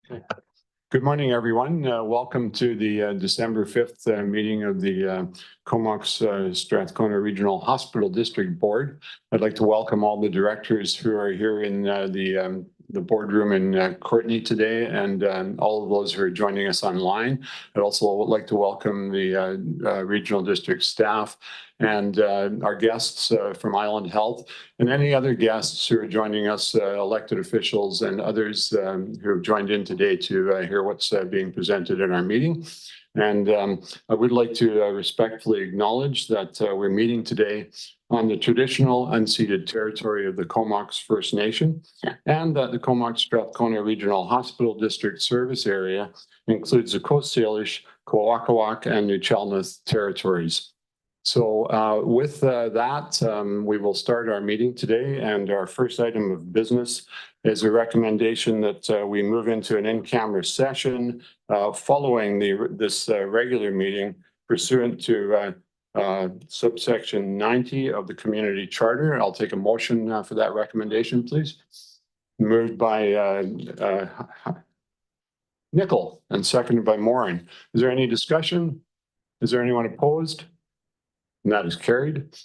Good morning, everyone. Welcome to the December 5th meeting of the Comox Strathcona Regional Hospital District Board. I'd like to welcome all the directors who are here in the boardroom in Courtenay today, and all of those who are joining us online. I'd also like to welcome the regional district staff and our guests from Island Health, and any other guests who are joining us, elected officials and others who have joined in today to hear what's being presented in our meeting. And I would like to respectfully acknowledge that we're meeting today on the traditional unceded territory of the Comox First Nation, and that the Comox Strathcona Regional Hospital District Service Area includes the Coast Salish, Kowakawak, and New Chalmouth territories. So with that, we will start our meeting today, and our first item of business is a recommendation that we move into an in-camera session following this regular meeting pursuant to subsection 90 of the Community Charter. I'll take a motion for that recommendation, please. Moved by Nickel and seconded by Morin. Is there any discussion? Is there anyone opposed? And that is carried.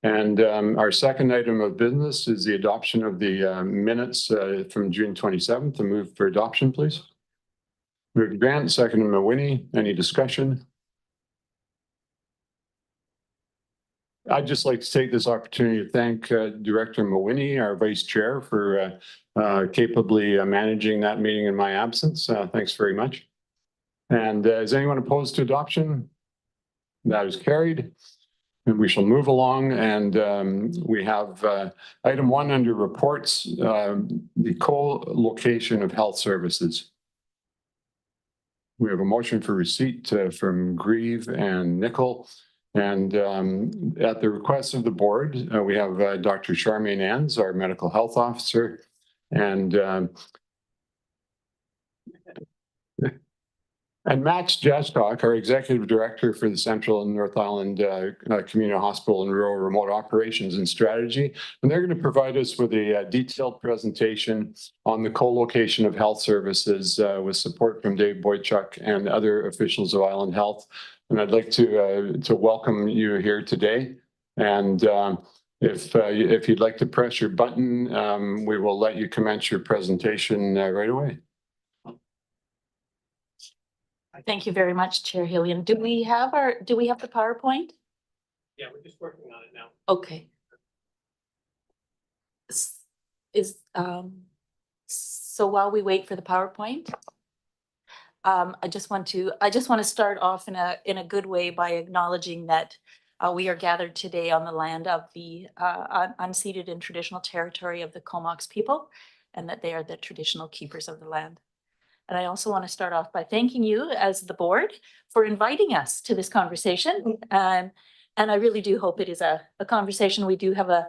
And our second item of business is the adoption of the minutes from June 27th. A move for adoption, please. Moved Grant, seconded Mawini. Any discussion? I'd just like to take this opportunity to thank Director Mawini, our Vice Chair, for capably managing that meeting in my absence. Thanks very much. And is anyone opposed to adoption? That is carried. And we shall move along, and we have item 1 under reports, the co-location of health services. We have a motion for receipt from Grieve and Nickel. And at the request of the board, we have Dr. Charmaine Enns, our medical health officer, and Max Jastock, our executive director for the Central and North Island Community Hospital and Rural Remote Operations and Strategy. And they're going to provide us with a detailed presentation on the co-location of health services with support from Dave Boychuk and other officials of Island Health. And I'd like to welcome you here today. And if you'd like to press your button, we will let you commence your presentation right away. Thank you very much, Chair Hillian. Do we have the PowerPoint? Yeah, we're just working on it now. Okay. So while we wait for the PowerPoint, I just want to start off in a good way by acknowledging that we are gathered today on the land of the unceded and traditional territory of the Comox people, and that they are the traditional keepers of the land. And I also want to start off by thanking you as the board for inviting us to this conversation. And I really do hope it is a conversation. We do have a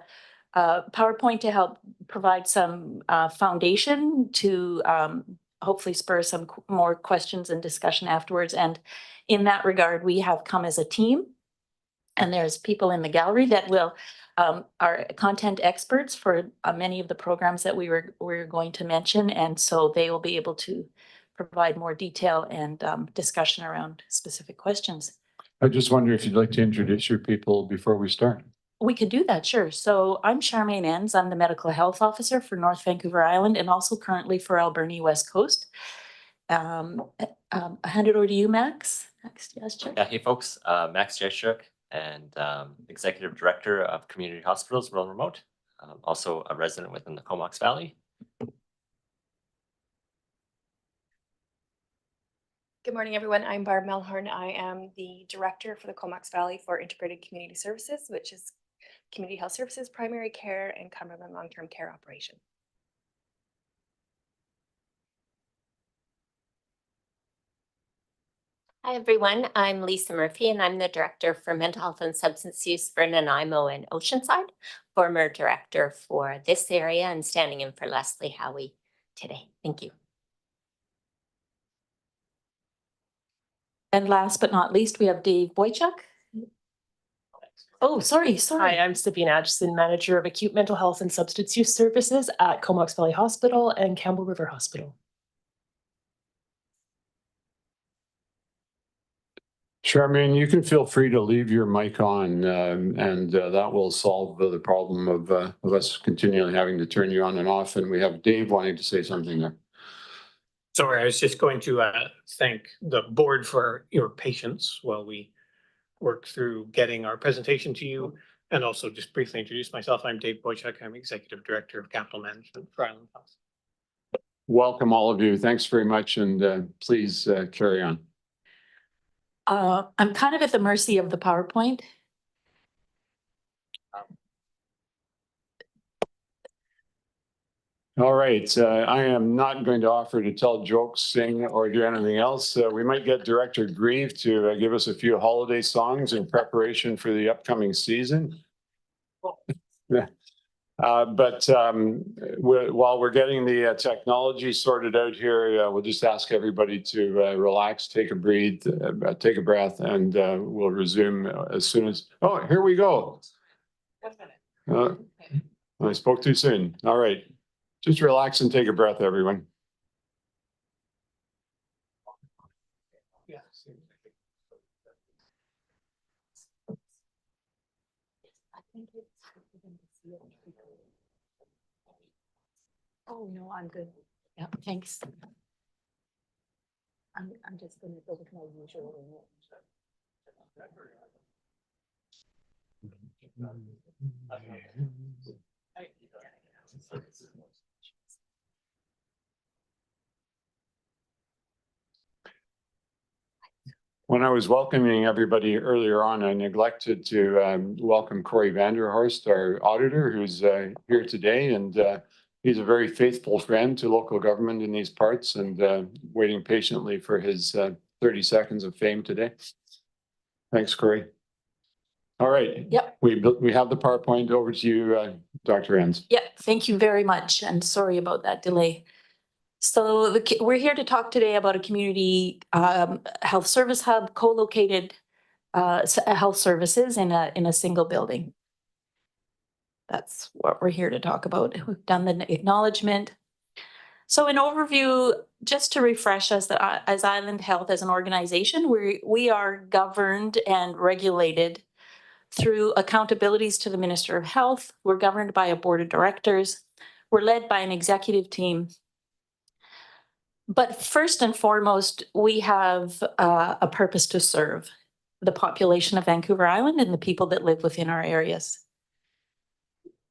PowerPoint to help provide some foundation to hopefully spur some more questions and discussion afterwards. And in that regard, we have come as a team. And there's people in the gallery that will are content experts for many of the programs that we're going to mention. And so they will be able to provide more detail and discussion around specific questions. I just wonder if you'd like to introduce your people before we start. We could do that, sure. So I'm Charmaine Enns. I'm the medical health officer for North Vancouver Island and also currently for Alberni West Coast. I hand it over to you, Max. Max Jaschuk. Yeah, hey folks, Max Jaschuk, and Executive Director of Community Hospitals, Rural Remote, also a resident within the Comox Valley. Good morning, everyone. I'm Barb Melhorn. I am the Director for the Comox Valley for Integrated Community Services, which is Community Health Services, Primary Care, and Cumberland Long-Term Care Operation. Hi, everyone. I'm Lisa Murphy, and I'm the Director for Mental Health and Substance Use for Nanaimo and Oceanside, former Director for this area and standing in for Leslie Howie today. Thank you. And last but not least, we have Dave Boychuk. Oh, sorry. Hi, I'm Sabine Atchison, Manager of Acute Mental Health and Substance Use Services at Comox Valley Hospital and Campbell River Hospital. Charmaine, you can feel free to leave your mic on, and that will solve the problem of us continually having to turn you on and off. And we have Dave wanting to say something there. Sorry, I was just going to thank the board for your patience while we work through getting our presentation to you. And also just briefly introduce myself. I'm Dave Boychuk. I'm Executive Director of Capital Management for Island Health. Welcome, all of you. Thanks very much, and please carry on. I'm kind of at the mercy of the PowerPoint. All right, I am not going to offer to tell jokes, sing, or do anything else. We might get Director Grieve to give us a few holiday songs in preparation for the upcoming season. While we're getting the technology sorted out here, we'll just ask everybody to relax, take a breath, and we'll resume as soon as. Oh, here we go. I spoke too soon. All right. Just relax and take a breath, everyone. Oh, no, I'm good. Yeah, thanks. I'm just gonna go with my usual. When I was welcoming everybody earlier on, I neglected to welcome Corey Vanderhorst, our auditor, who's here today. And he's a very faithful friend to local government in these parts, and waiting patiently for his 30 seconds of fame today. Thanks, Corey. All right. Yep. We have the PowerPoint. Over to you, Dr. Enns. Yeah, thank you very much, and sorry about that delay. So we're here to talk today about a community health service hub, co-located health services in a single building. That's what we're here to talk about. We've done the acknowledgement. So an overview, just to refresh us, as Island Health as an organization, we are governed and regulated through accountabilities to the Minister of Health. We're governed by a board of directors. We're led by an executive team. But first and foremost, we have a purpose to serve the population of Vancouver Island and the people that live within our areas.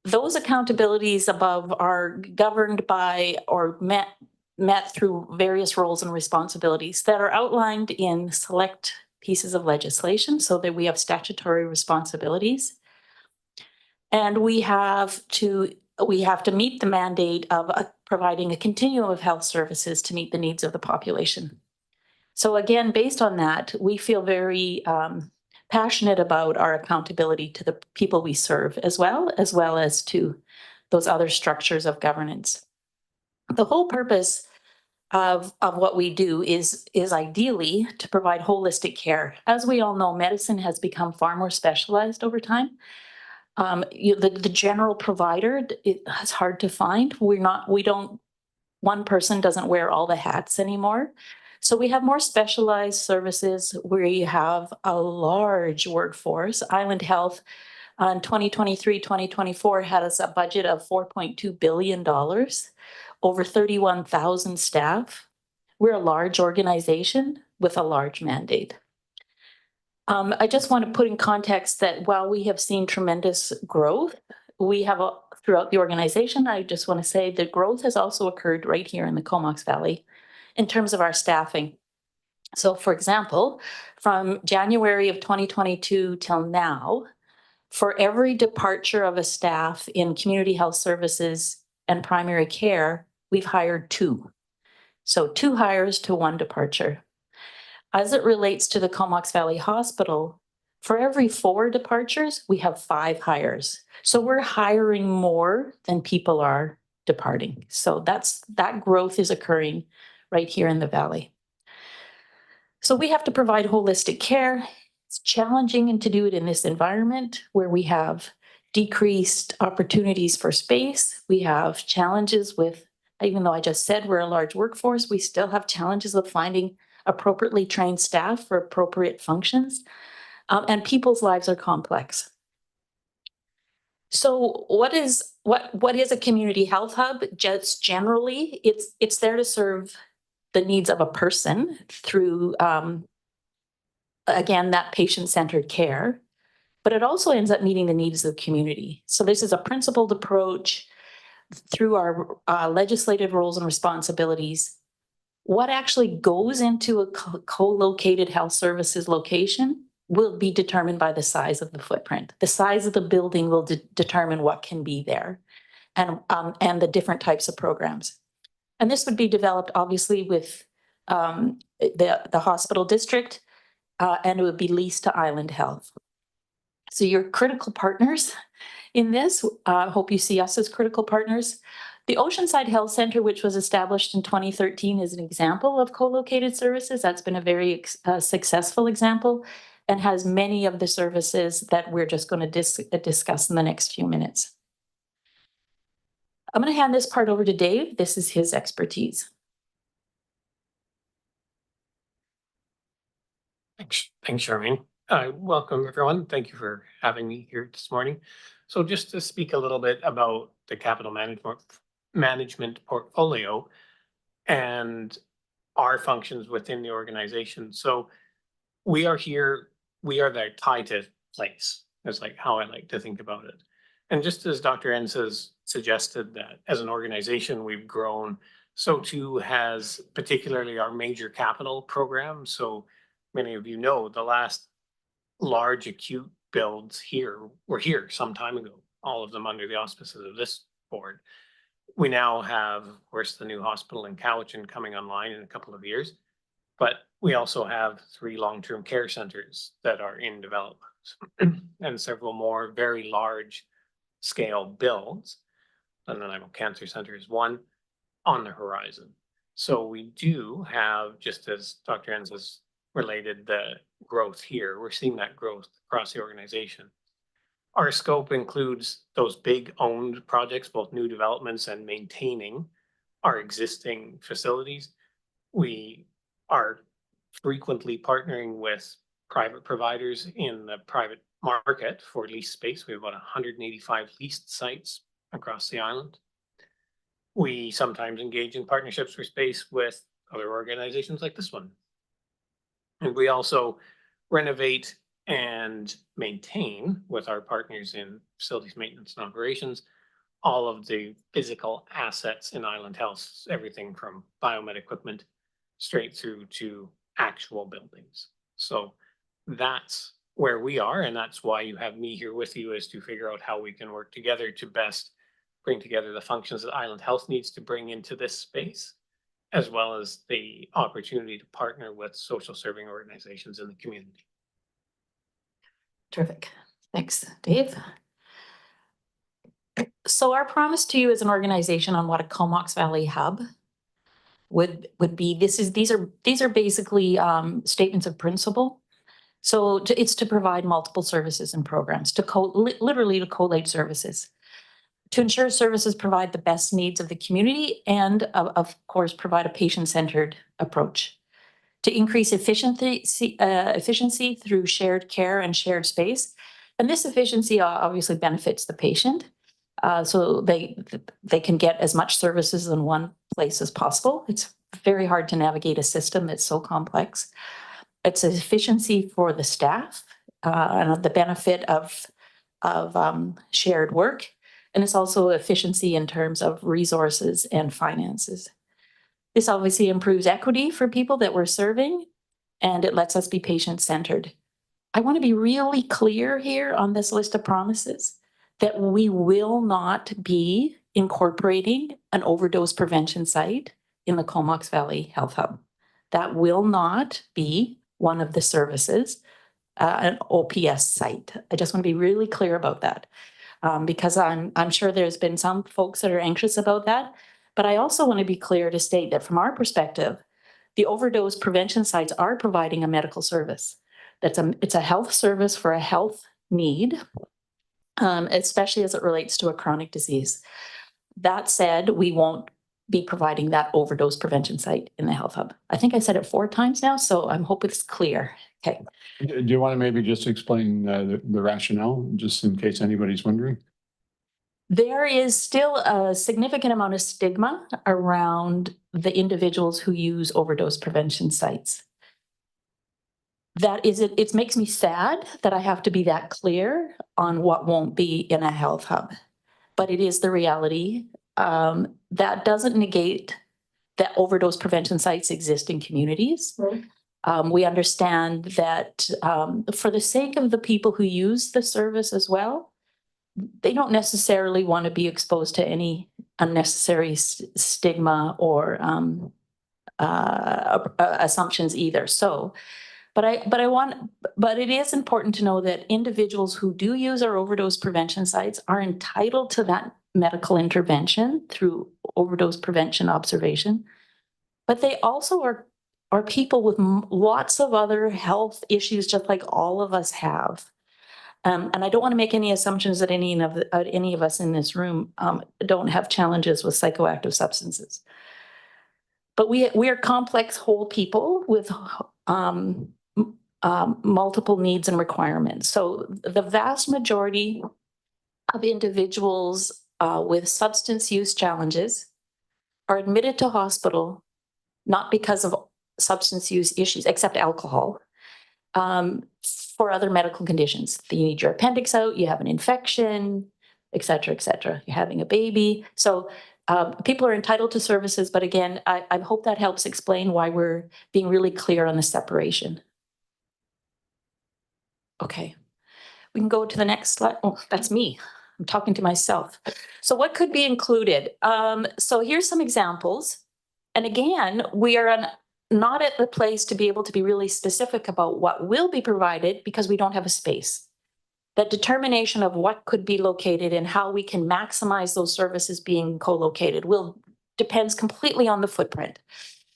Those accountabilities above are governed by or met through various roles and responsibilities that are outlined in select pieces of legislation, so that we have statutory responsibilities. And we have to meet the mandate of providing a continuum of health services to meet the needs of the population. So again, based on that, we feel very passionate about our accountability to the people we serve, as well as to those other structures of governance. The whole purpose of what we do is ideally to provide holistic care. As we all know, medicine has become far more specialized over time. The general provider, it's hard to find. One person doesn't wear all the hats anymore. So we have more specialized services where you have a large workforce. Island Health in 2023, 2024 had us a budget of $4.2 billion, over 31,000 staff. We're a large organization with a large mandate. I just want to put in context that while we have seen tremendous growth, we have throughout the organization, I just want to say that growth has also occurred right here in the Comox Valley in terms of our staffing. So for example, from January of 2022 till now, for every departure of a staff in community health services and primary care, we've hired 2. So 2 hires to 1 departure. As it relates to the Comox Valley Hospital, for every 4 departures, we have 5 hires. So we're hiring more than people are departing. So that growth is occurring right here in the Valley. So we have to provide holistic care. It's challenging to do it in this environment where we have decreased opportunities for space. We have challenges with, even though I just said we're a large workforce, we still have challenges of finding appropriately trained staff for appropriate functions, and people's lives are complex. So what is a community health hub? Just generally, it's there to serve the needs of a person through, again, that patient-centered care, but it also ends up meeting the needs of the community. So this is a principled approach through our legislative roles and responsibilities. What actually goes into a co-located health services location will be determined by the size of the footprint. The size of the building will determine what can be there, and the different types of programs. And this would be developed obviously with the hospital district, and it would be leased to Island Health. So you're critical partners in this. Hope you see us as critical partners. The Oceanside Health Centre, which was established in 2013, is an example of co-located services. That's been a very successful example and has many of the services that we're just going to discuss in the next few minutes. I'm going to hand this part over to Dave. This is his expertise. Thanks, Charmaine. Welcome, everyone. Thank you for having me here this morning. So just to speak a little bit about the capital management portfolio and our functions within the organization. So we are here, we are the tie to place, is like how I like to think about it. And just as Dr. Enns has suggested that as an organization, we've grown, so too has particularly our major capital program. So many of you know the last large acute builds here were here some time ago, all of them under the auspices of this board. We now have, of course, the new hospital in Cowichan coming online in a couple of years, but we also have 3 long-term care centers that are in development and several more very large scale builds. And then Cancer Center is one on the horizon. So we do have, just as Dr. Enns has related the growth here, we're seeing that growth across the organization. Our scope includes those big owned projects, both new developments and maintaining our existing facilities. We are frequently partnering with private providers in the private market for lease space. We have about 185 leased sites across the island. We sometimes engage in partnerships for space with other organizations like this one. And we also renovate and maintain with our partners in facilities maintenance and operations all of the physical assets in Island Health, everything from biomed equipment straight through to actual buildings. So that's where we are, and that's why you have me here with you, is to figure out how we can work together to best bring together the functions that Island Health needs to bring into this space, as well as the opportunity to partner with social serving organizations in the community. Terrific. Thanks, Dave. So our promise to you as an organization on what a Comox Valley hub would be, these are basically statements of principle. So it's to provide multiple services and programs, literally to collate services, to ensure services provide the best needs of the community, and of course provide a patient-centered approach, to increase efficiency through shared care and shared space. And this efficiency obviously benefits the patient. So they can get as much services in one place as possible. It's very hard to navigate a system that's so complex. It's efficiency for the staff, and the benefit of shared work. And it's also efficiency in terms of resources and finances. This obviously improves equity for people that we're serving, and it lets us be patient-centered. I want to be really clear here on this list of promises that we will not be incorporating an overdose prevention site in the Comox Valley Health Hub. That will not be one of the services, an OPS site. I just want to be really clear about that, because I'm sure there's been some folks that are anxious about that. But I also want to be clear to state that from our perspective, the overdose prevention sites are providing a medical service. It's a health service for a health need, especially as it relates to a chronic disease. That said, we won't be providing that overdose prevention site in the health hub. I think I said it 4 times now, so I hope it's clear. Okay. Do you want to maybe just explain the rationale, just in case anybody's wondering? There is still a significant amount of stigma around the individuals who use overdose prevention sites. That is it. It makes me sad that I have to be that clear on what won't be in a health hub, but it is the reality. That doesn't negate that overdose prevention sites exist in communities. We understand that for the sake of the people who use the service as well, they don't necessarily want to be exposed to any unnecessary stigma or assumptions either. So, but it is important to know that individuals who do use our overdose prevention sites are entitled to that medical intervention through overdose prevention observation, but they also are people with lots of other health issues, just like all of us have. And I don't want to make any assumptions that any of us in this room don't have challenges with psychoactive substances. But we are complex whole people with multiple needs and requirements. So the vast majority of individuals with substance use challenges are admitted to hospital not because of substance use issues, except alcohol, for other medical conditions. You need your appendix out, you have an infection, et cetera, et cetera. You're having a baby. So people are entitled to services, but again, I hope that helps explain why we're being really clear on the separation. Okay, we can go to the next slide. Oh, that's me. I'm talking to myself. So what could be included? So here's some examples. And again, we are not at the place to be able to be really specific about what will be provided because we don't have a space. That determination of what could be located and how we can maximize those services being co-located depends completely on the footprint.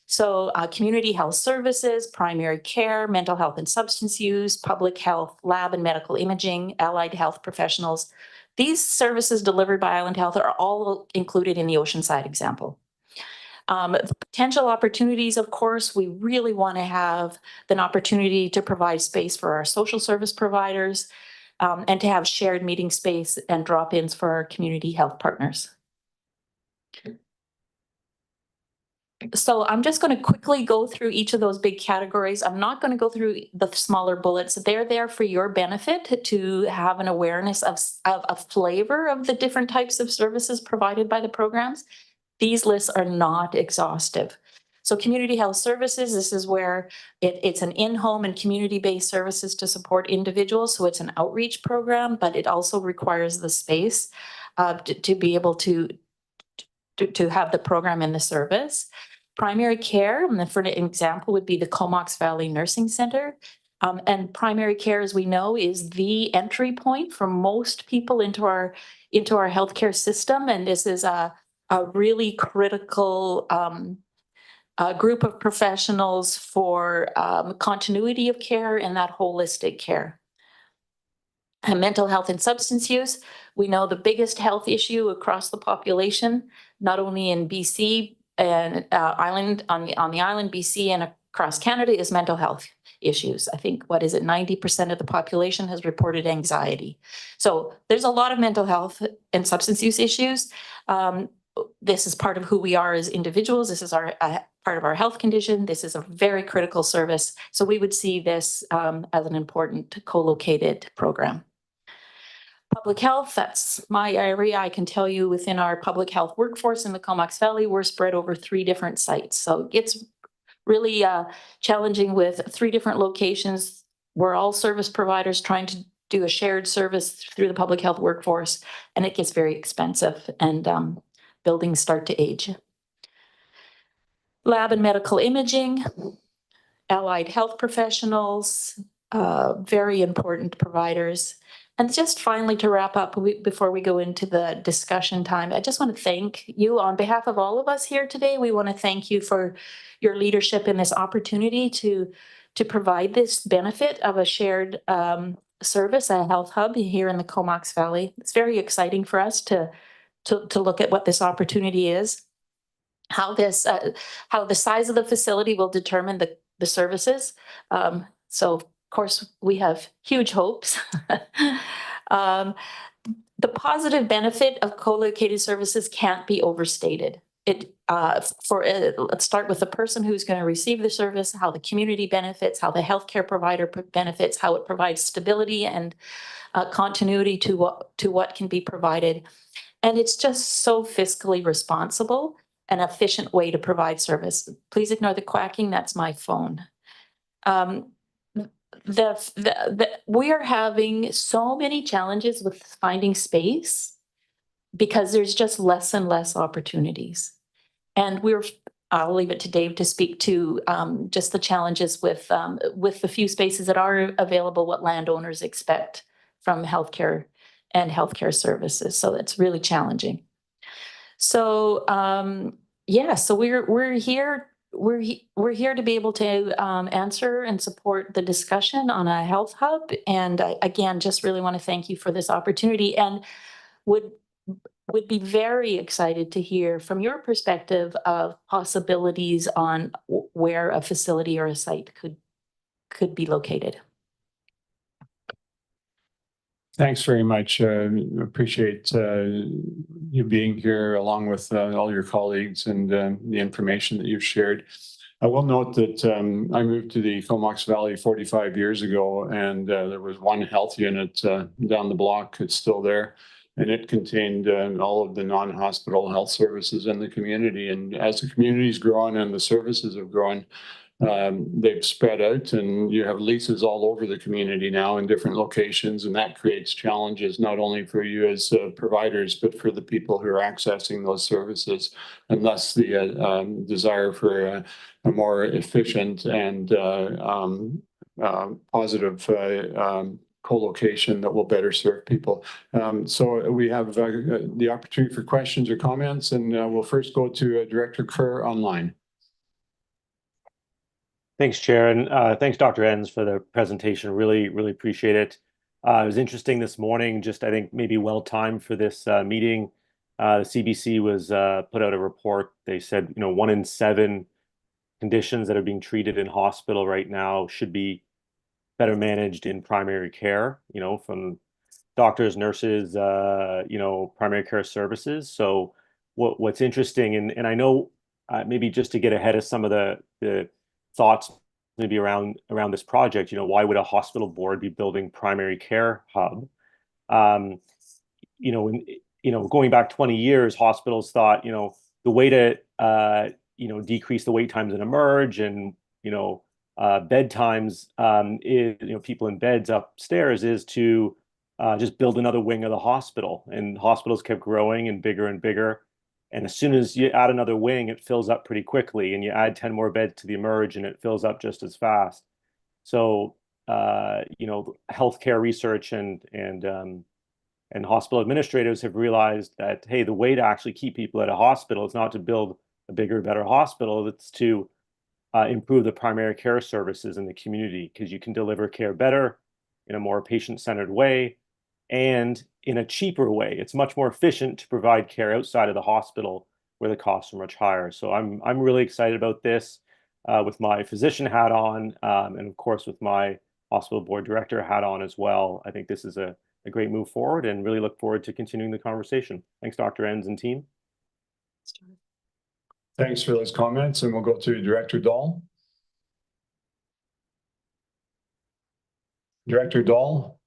So community health services, primary care, mental health and substance use, public health, lab and medical imaging, allied health professionals. These services delivered by Island Health are all included in the Oceanside example. The potential opportunities, of course, we really want to have an opportunity to provide space for our social service providers and to have shared meeting space and drop-ins for our community health partners. So I'm just going to quickly go through each of those big categories. I'm not going to go through the smaller bullets. They're there for your benefit to have an awareness of a flavor of the different types of services provided by the programs. These lists are not exhaustive. So community health services, this is where it's an in-home and community-based services to support individuals. So it's an outreach program, but it also requires the space to be able to have the program in the service. Primary care, and for an example, would be the Comox Valley Nursing Center. And primary care, as we know, is the entry point for most people into our healthcare system. And this is a really critical group of professionals for continuity of care and that holistic care. And mental health and substance use, we know the biggest health issue across the population, not only in BC and on the island, BC and across Canada, is mental health issues. I think, 90% of the population has reported anxiety. So there's a lot of mental health and substance use issues. This is part of who we are as individuals. This is our part of our health condition. This is a very critical service. So we would see this as an important co-located program. Public health, that's my area. I can tell you within our public health workforce in the Comox Valley, we're spread over 3 different sites. So it's really challenging with 3 different locations. We're all service providers trying to do a shared service through the public health workforce, and it gets very expensive and buildings start to age. Lab and medical imaging, allied health professionals, very important providers. And just finally, to wrap up, before we go into the discussion time, I just want to thank you on behalf of all of us here today. We want to thank you for your leadership in this opportunity to provide this benefit of a shared service, a health hub here in the Comox Valley. It's very exciting for us to look at what this opportunity is. how the size of the facility will determine the services. So of course, we have huge hopes. The positive benefit of co-located services can't be overstated. Let's start with the person who's going to receive the service, how the community benefits, how the healthcare provider benefits, how it provides stability and continuity to what can be provided. And it's just so fiscally responsible and efficient way to provide service. Please ignore the quacking, that's my phone. We are having so many challenges with finding space because there's just less and less opportunities. And I'll leave it to Dave to speak to just the challenges with the few spaces that are available, what landowners expect from healthcare and healthcare services. So that's really challenging. So yeah, so we're here to be able to answer and support the discussion on a health hub. And again, just really want to thank you for this opportunity, and would be very excited to hear from your perspective of possibilities on where a facility or a site could be located. Thanks very much. Appreciate you being here along with all your colleagues and the information that you've shared. I will note that I moved to the Comox Valley 45 years ago, and there was one health unit down the block. It's still there, and it contained all of the non-hospital health services in the community. And as the community's grown and the services have grown, they've spread out, and you have leases all over the community now in different locations, and that creates challenges not only for you as providers, but for the people who are accessing those services, and thus the desire for a more efficient and positive co-location that will better serve people. So we have the opportunity for questions or comments, and we'll first go to Director Kerr online. Thanks, Chair, and thanks, Dr. Enns, for the presentation. Really, really appreciate it. It was interesting this morning, just I think maybe well-timed for this meeting. The CBC was put out a report. They said, 1 in 7 conditions that are being treated in hospital right now should be better managed in primary care, from doctors, nurses, primary care services. So what's interesting, and I know maybe just to get ahead of some of the thoughts maybe around this project, why would a hospital board be building primary care hub? Going back 20 years, hospitals thought, the way to decrease the wait times and emerge and bed times is, people in beds upstairs, is to just build another wing of the hospital. And hospitals kept growing and bigger. And as soon as you add another wing, it fills up pretty quickly, and you add 10 more beds to the emerge and it fills up just as fast. So, healthcare research and hospital administrators have realized that, hey, the way to actually keep people at a hospital is not to build a bigger, better hospital. It's to improve the primary care services in the community, because you can deliver care better in a more patient-centered way and in a cheaper way. It's much more efficient to provide care outside of the hospital where the costs are much higher. So I'm really excited about this with my physician hat on, and of course with my hospital board director hat on as well. I think this is a great move forward, and really look forward to continuing the conversation. Thanks, Dr. Enns and team. Thanks for those comments, and we'll go to Director Dahl. Director Dahl.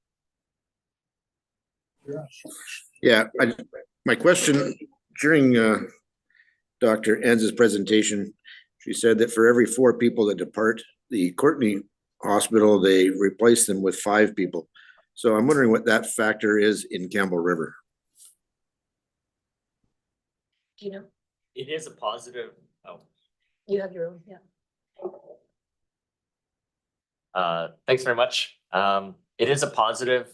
Yeah, my question during Dr. Enns' presentation, she said that for every 4 people that depart the Courtenay Hospital, they replace them with 5 people. So I'm wondering what that factor is in Campbell River. Do you know? It is a positive. Oh. You have your own, yeah. Thanks very much. It is a positive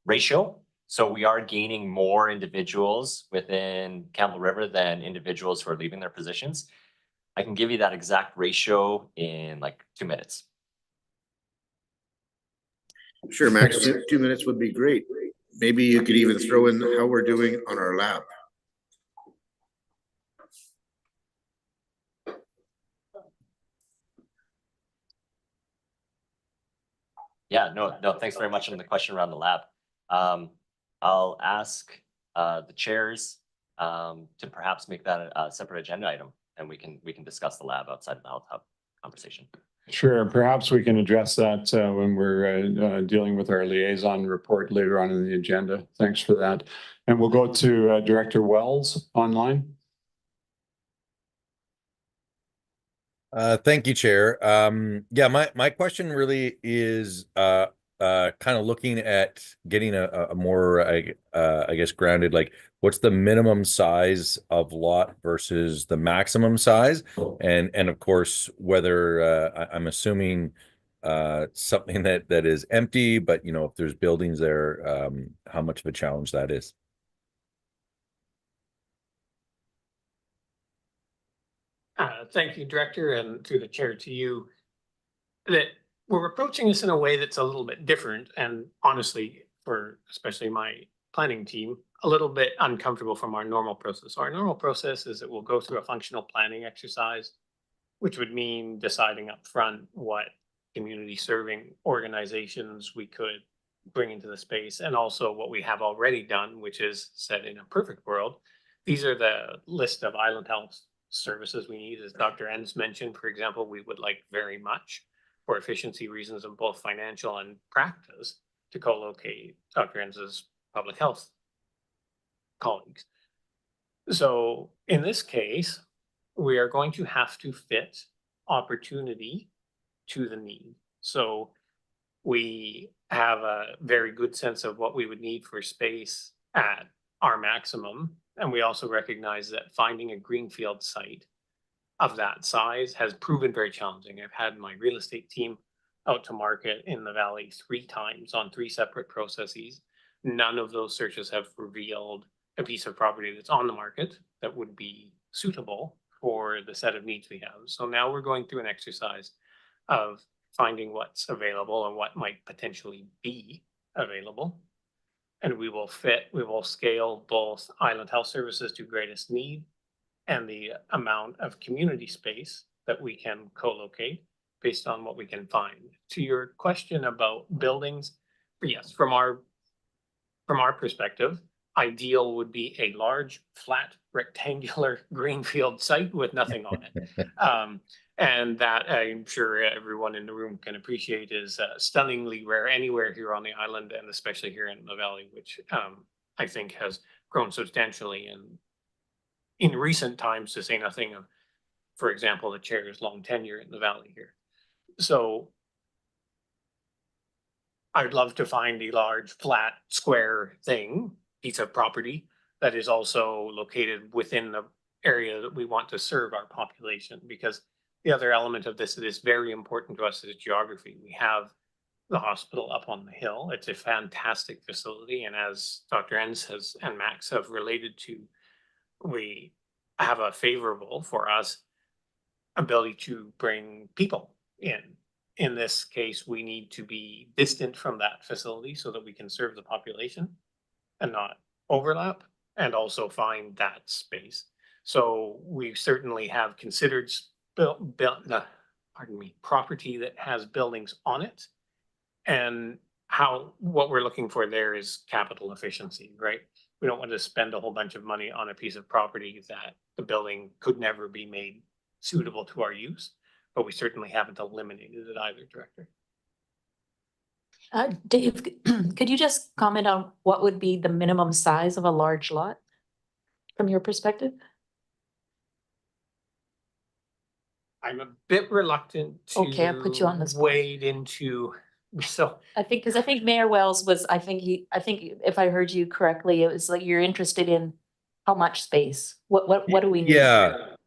ratio. So we are gaining more individuals within Campbell River than individuals who are leaving their positions. I can give you that exact ratio in like 2 minutes. Sure, Max, 2 minutes would be great. Maybe you could even throw in how we're doing on our lab. Yeah, no, thanks very much on the question around the lab. I'll ask the chairs to perhaps make that a separate agenda item, and we can discuss the lab outside of the health hub conversation. Sure, perhaps we can address that when we're dealing with our liaison report later on in the agenda. Thanks for that. And we'll go to Director Wells online. Thank you, Chair. Yeah, my question really is kind of looking at getting a more I guess grounded, like what's the minimum size of lot versus the maximum size, and of course whether I'm assuming something that is empty, but you know, if there's buildings there, how much of a challenge that is. Thank you, Director, and through the chair to you, that we're approaching this in a way that's a little bit different, and honestly, for especially my planning team, a little bit uncomfortable from our normal process. Our normal process is that we'll go through a functional planning exercise, which would mean deciding up front what community serving organizations we could bring into the space, and also what we have already done, which is said in a perfect world, these are the list of island health services we need. As Dr. Enns mentioned, for example, we would like very much, for efficiency reasons of both financial and practice, to co-locate Dr. Enns's public health colleagues. So in this case, we are going to have to fit opportunity to the need. So we have a very good sense of what we would need for space at our maximum. And we also recognize that finding a greenfield site of that size has proven very challenging. I've had my real estate team out to market in the Valley 3 times on 3 separate processes. None of those searches have revealed a piece of property that's on the market that would be suitable for the set of needs we have. So now we're going through an exercise of finding what's available and what might potentially be available. And we will scale both Island Health Services to greatest need and the amount of community space that we can co-locate based on what we can find. To your question about buildings, yes, from our perspective, ideal would be a large, flat, rectangular greenfield site with nothing on it. And that I'm sure everyone in the room can appreciate is stunningly rare anywhere here on the island, and especially here in the Valley, which I think has grown substantially in recent times, to say nothing of, for example, the chair's long tenure in the Valley here. So I'd love to find a large, flat, square piece of property that is also located within the area that we want to serve our population, because the other element of this that is very important to us is geography. We have the hospital up on the hill. It's a fantastic facility. And as Dr. Enns and Max have related to, we have a favorable for us ability to bring people in. In this case, we need to be distant from that facility so that we can serve the population and not overlap, and also find that space. So we certainly have considered property that has buildings on it. And what we're looking for there is capital efficiency, right? We don't want to spend a whole bunch of money on a piece of property that the building could never be made suitable to our use, but we certainly haven't eliminated it either, Director. Dave, could you just comment on what would be the minimum size of a large lot from your perspective? I'm a bit reluctant to Okay, I put you on the spot. wade into, so I think Mayor Wells was, I think if I heard you correctly, it was like you're interested in how much space, what do we need?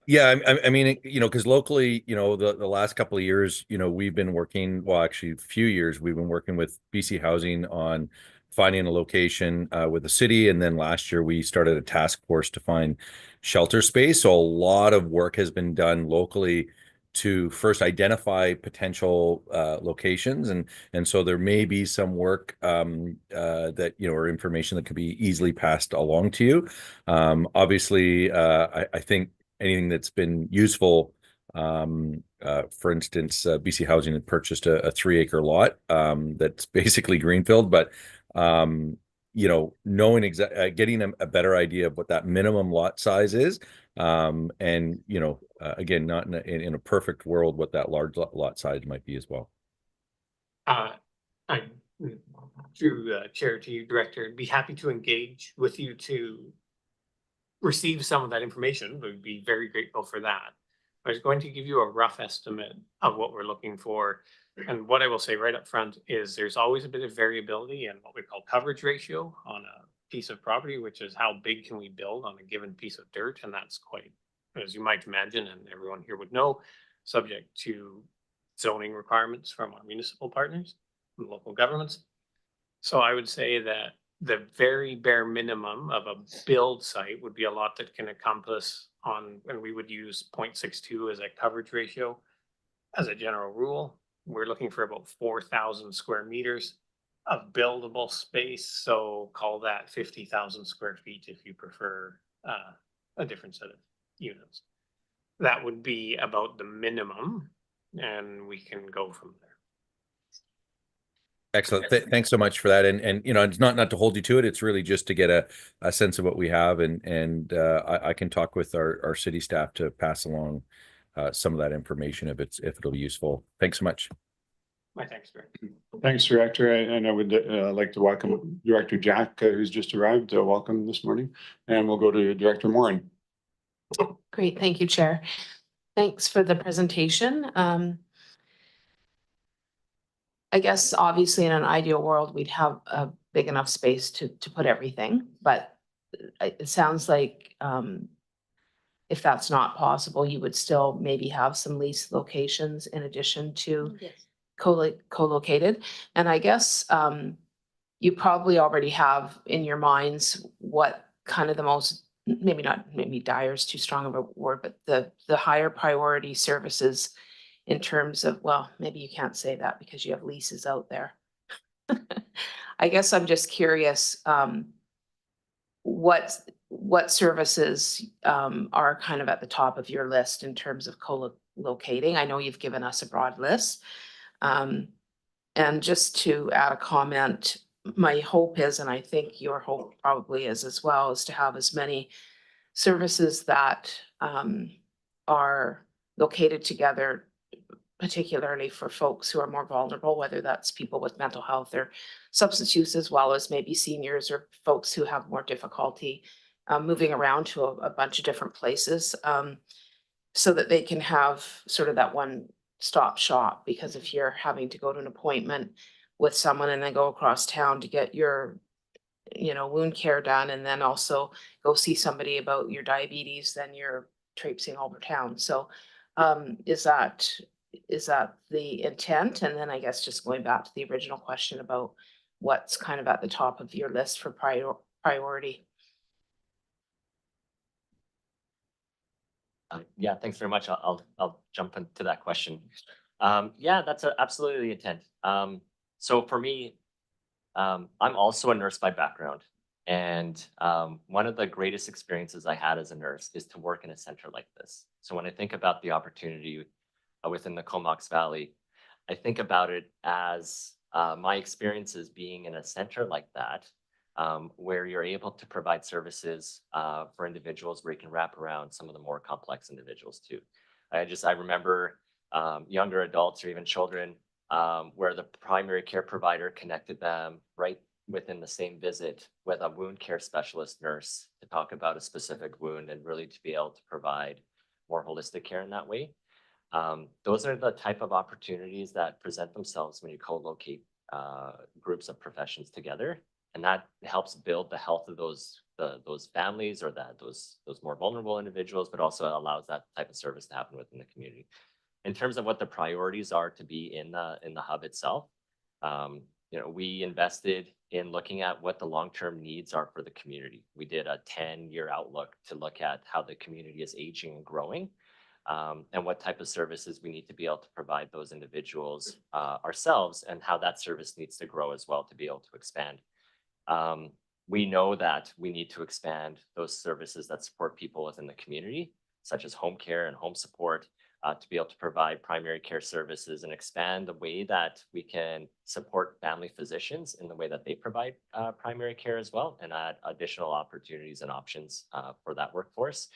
Yeah, I mean, you know, because locally, you know, the last couple of years, you know, we've been working, well, actually a few years, we've been working with BC Housing on finding a location with the city. And then last year we started a task force to find shelter space. So a lot of work has been done locally to first identify potential locations. And so there may be some work that, you know, or information that could be easily passed along to you. Obviously, I think anything that's been useful For instance, BC Housing had purchased a 3-acre lot that's basically greenfield, but knowing getting a better idea of what that minimum lot size is, and again, not in a perfect world, what that large lot size might be as well. I'm through chair to you, director, I'd be happy to engage with you to receive some of that information. We'd be very grateful for that. I was going to give you a rough estimate of what we're looking for. And what I will say right up front is there's always a bit of variability in what we call coverage ratio on a piece of property, which is how big can we build on a given piece of dirt. And that's quite, as you might imagine, and everyone here would know, subject to zoning requirements from our municipal partners and local governments. So I would say that the very bare minimum of a build site would be a lot that can encompass on, and we would use 0.62 as a coverage ratio. As a general rule, we're looking for about 4,000 square meters of buildable space. So call that 50,000 square feet if you prefer a different set of units. That would be about the minimum, and we can go from there. Excellent. Thanks so much for that. And it's not to hold you to it. It's really just to get a sense of what we have, and I can talk with our city staff to pass along some of that information if it'll be useful. Thanks so much. My thanks, Director. Thanks, Director. And I would like to welcome Director Jack, who's just arrived. Welcome this morning. And we'll go to Director Morin. Great. Thank you, Chair. Thanks for the presentation. I guess obviously in an ideal world, we'd have a big enough space to put everything, but it sounds like if that's not possible, you would still maybe have some lease locations in addition to co-located. And I guess you probably already have in your minds what kind of the most, maybe dire is too strong of a word, but the higher priority services in terms of, well, maybe you can't say that because you have leases out there. I guess I'm just curious, what services are kind of at the top of your list in terms of co-locating? I know you've given us a broad list. And just to add a comment, my hope is, and I think your hope probably is as well, is to have as many services that are located together, particularly for folks who are more vulnerable, whether that's people with mental health or substance use, as well as maybe seniors or folks who have more difficulty moving around to a bunch of different places, so that they can have sort of that one-stop shop. Because if you're having to go to an appointment with someone and then go across town to get your wound care done, and then also go see somebody about your diabetes, then you're traipsing over town. So is that the intent? And then I guess just going back to the original question about what's kind of at the top of your list for priority. Yeah, thanks very much. I'll jump into that question. Yeah, that's absolutely the intent. So for me, I'm also a nurse by background. And one of the greatest experiences I had as a nurse is to work in a center like this. So when I think about the opportunity within the Comox Valley, I think about it as my experiences being in a center like that, where you're able to provide services for individuals where you can wrap around some of the more complex individuals too. I remember younger adults or even children where the primary care provider connected them right within the same visit with a wound care specialist nurse to talk about a specific wound and really to be able to provide more holistic care in that way. Those are the type of opportunities that present themselves when you co-locate groups of professions together, and that helps build the health of those families or those more vulnerable individuals, but also allows that type of service to happen within the community. In terms of what the priorities are to be in the hub itself, we invested in looking at what the long-term needs are for the community. We did a 10-year outlook to look at how the community is aging and growing, and what type of services we need to be able to provide those individuals ourselves, and how that service needs to grow as well to be able to expand. We know that we need to expand those services that support people within the community, such as home care and home support, to be able to provide primary care services and expand the way that we can support family physicians in the way that they provide primary care as well, and add additional opportunities and options for that workforce.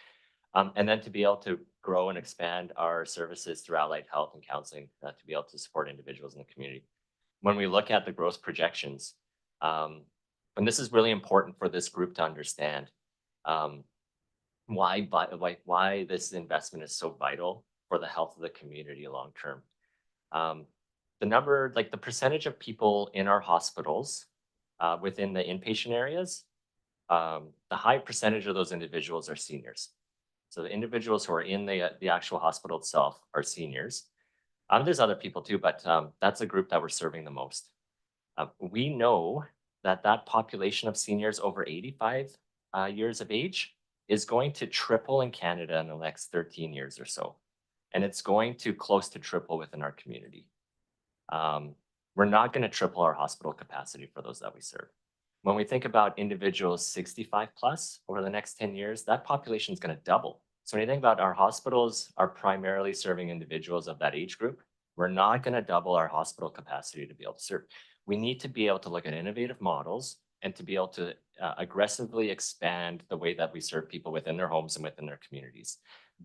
And then to be able to grow and expand our services through allied health and counseling to be able to support individuals in the community. When we look at the growth projections, and this is really important for this group to understand, why this investment is so vital for the health of the community long term. The percentage of people in our hospitals within the inpatient areas, the high percentage of those individuals are seniors. So the individuals who are in the actual hospital itself are seniors. There's other people too, but that's a group that we're serving the most. We know that population of seniors over 85 years of age is going to triple in Canada in the next 13 years or so. And it's going to close to triple within our community. We're not going to triple our hospital capacity for those that we serve. When we think about individuals 65 plus over the next 10 years, that population is going to double. So when you think about our hospitals are primarily serving individuals of that age group, we're not going to double our hospital capacity to be able to serve. We need to be able to look at innovative models and to be able to aggressively expand the way that we serve people within their homes and within their communities.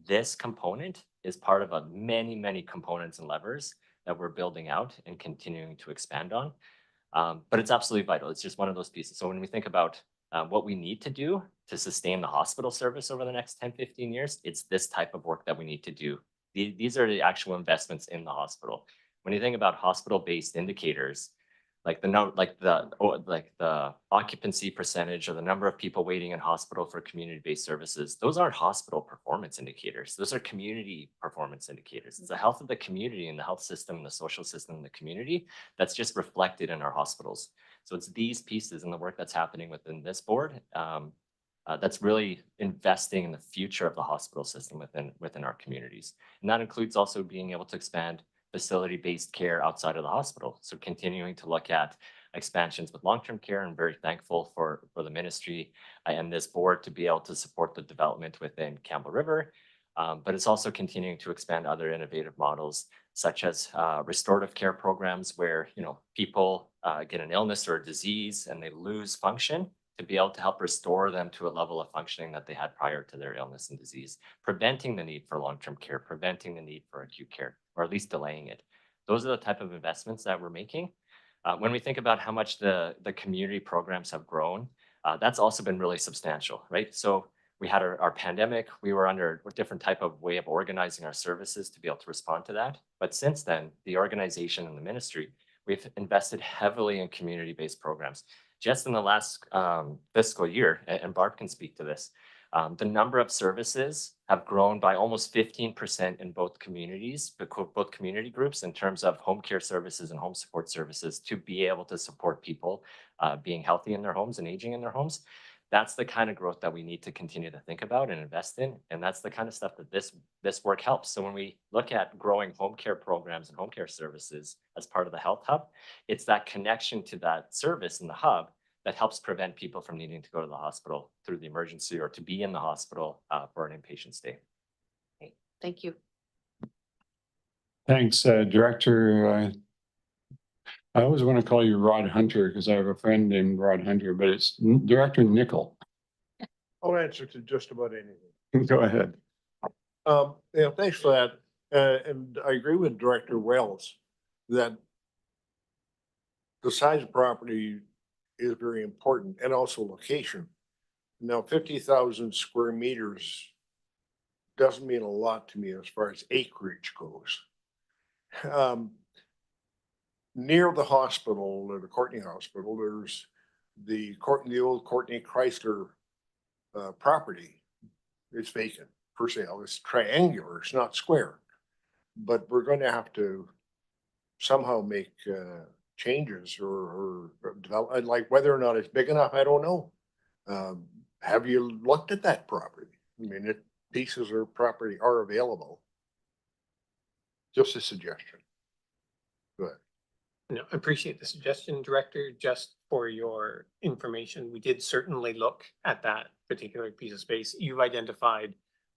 This component is part of many, many components and levers that we're building out and continuing to expand on. But it's absolutely vital. It's just one of those pieces. So when we think about what we need to do to sustain the hospital service over the next 10, 15 years, it's this type of work that we need to do. These are the actual investments in the hospital. When you think about hospital-based indicators, like the occupancy percentage or the number of people waiting in hospital for community-based services, those aren't hospital performance indicators. Those are community performance indicators. It's the health of the community and the health system and the social system in the community that's just reflected in our hospitals. So it's these pieces and the work that's happening within this board that's really investing in the future of the hospital system within our communities. And that includes also being able to expand facility-based care outside of the hospital. So continuing to look at expansions with long-term care. I'm very thankful for the ministry and this board to be able to support the development within Campbell River. But it's also continuing to expand other innovative models, such as restorative care programs where people get an illness or a disease and they lose function, to be able to help restore them to a level of functioning that they had prior to their illness and disease, preventing the need for long-term care, preventing the need for acute care, or at least delaying it. Those are the type of investments that we're making. When we think about how much the community programs have grown, that's also been really substantial, right? So we had our pandemic, we were under a different type of way of organizing our services to be able to respond to that. But since then, the organization and the ministry, we've invested heavily in community-based programs. Just in the last fiscal year, and Barb can speak to this, the number of services have grown by almost 15% in both communities, both community groups, in terms of home care services and home support services to be able to support people being healthy in their homes and aging in their homes. That's the kind of growth that we need to continue to think about and invest in. And that's the kind of stuff that this work helps. So when we look at growing home care programs and home care services as part of the health hub, it's that connection to that service in the hub that helps prevent people from needing to go to the hospital through the emergency or to be in the hospital for an inpatient stay. Okay, thank you. Thanks, Director. I always want to call you Rod Hunter because I have a friend named Rod Hunter, but it's Director Nickel. I'll answer to just about anything. Go ahead. Yeah, thanks for that. And I agree with Director Wells that the size of property is very important, and also location. Now, 50,000 square meters doesn't mean a lot to me as far as acreage goes. Near the hospital, the Courtney Hospital, there's the old Courtney Chrysler property. It's vacant for sale. It's triangular, it's not square. But we're going to have to somehow make changes or develop, like whether or not it's big enough, I don't know. Have you looked at that property? I mean, pieces of property are available. Just a suggestion. Go ahead. No, I appreciate the suggestion, Director. Just for your information, we did certainly look at that particular piece of space. You've identified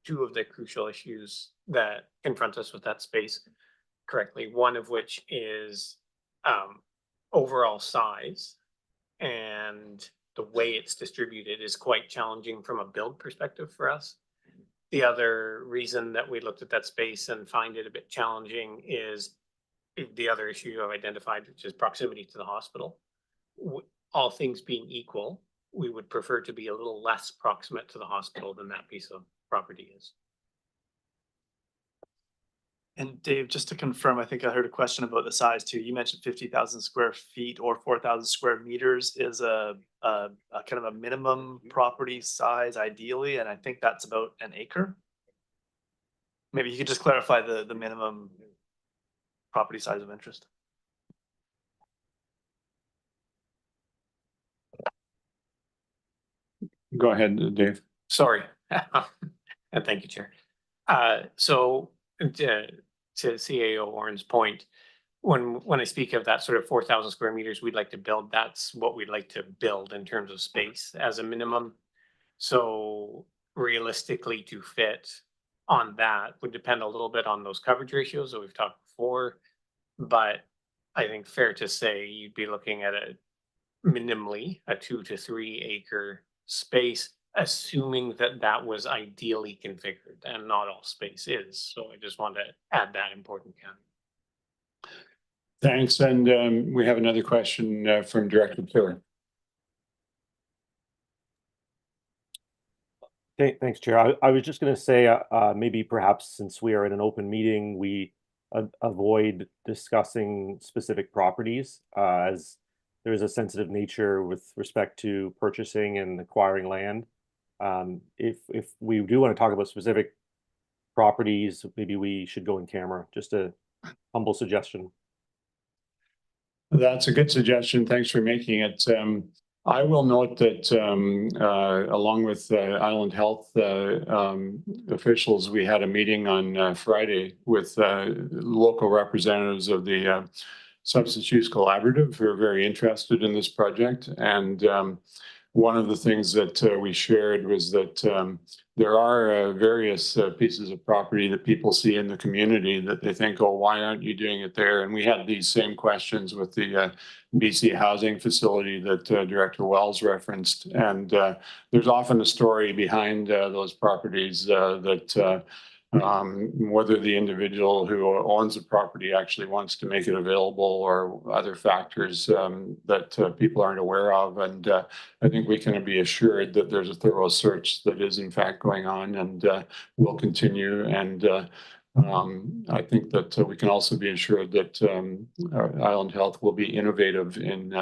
two of the crucial issues that confront us with that space correctly. One of which is overall size, and the way it's distributed is quite challenging from a build perspective for us. The other reason that we looked at that space and find it a bit challenging is the other issue you have identified, which is proximity to the hospital. All things being equal, we would prefer to be a little less proximate to the hospital than that piece of property is. And Dave, just to confirm, I think I heard a question about the size too. You mentioned 50,000 square feet or 4,000 square meters is a kind of a minimum property size ideally, and I think that's about an acre. Maybe you could just clarify the minimum property size of interest. Go ahead, Dave. Sorry. And thank you, Chair. So to CAO Warren's point, when I speak of that sort of 4,000 square meters we'd like to build, that's what we'd like to build in terms of space as a minimum. So realistically, to fit on that would depend a little bit on those coverage ratios that we've talked before. But I think fair to say you'd be looking at minimally a 2 to 3 acre space, assuming that that was ideally configured, and not all space is. So I just want to add that important caveat. Thanks. And we have another question from Director Taylor. Thanks, Chair. I was just going to say, maybe perhaps since we are in an open meeting, we avoid discussing specific properties, as there is a sensitive nature with respect to purchasing and acquiring land. If we do want to talk about specific properties, maybe we should go in camera. Just a humble suggestion. That's a good suggestion. Thanks for making it. I will note that along with Island Health officials, we had a meeting on Friday with local representatives of the Substance Use Collaborative who are very interested in this project. And one of the things that we shared was that there are various pieces of property that people see in the community that they think, oh, why aren't you doing it there? And we had these same questions with the BC housing facility that Director Wells referenced. And there's often a story behind those properties that whether the individual who owns the property actually wants to make it available, or other factors that people aren't aware of. And I think we can be assured that there's a thorough search that is in fact going on and will continue. And I think that we can also be assured that Island Health will be innovative in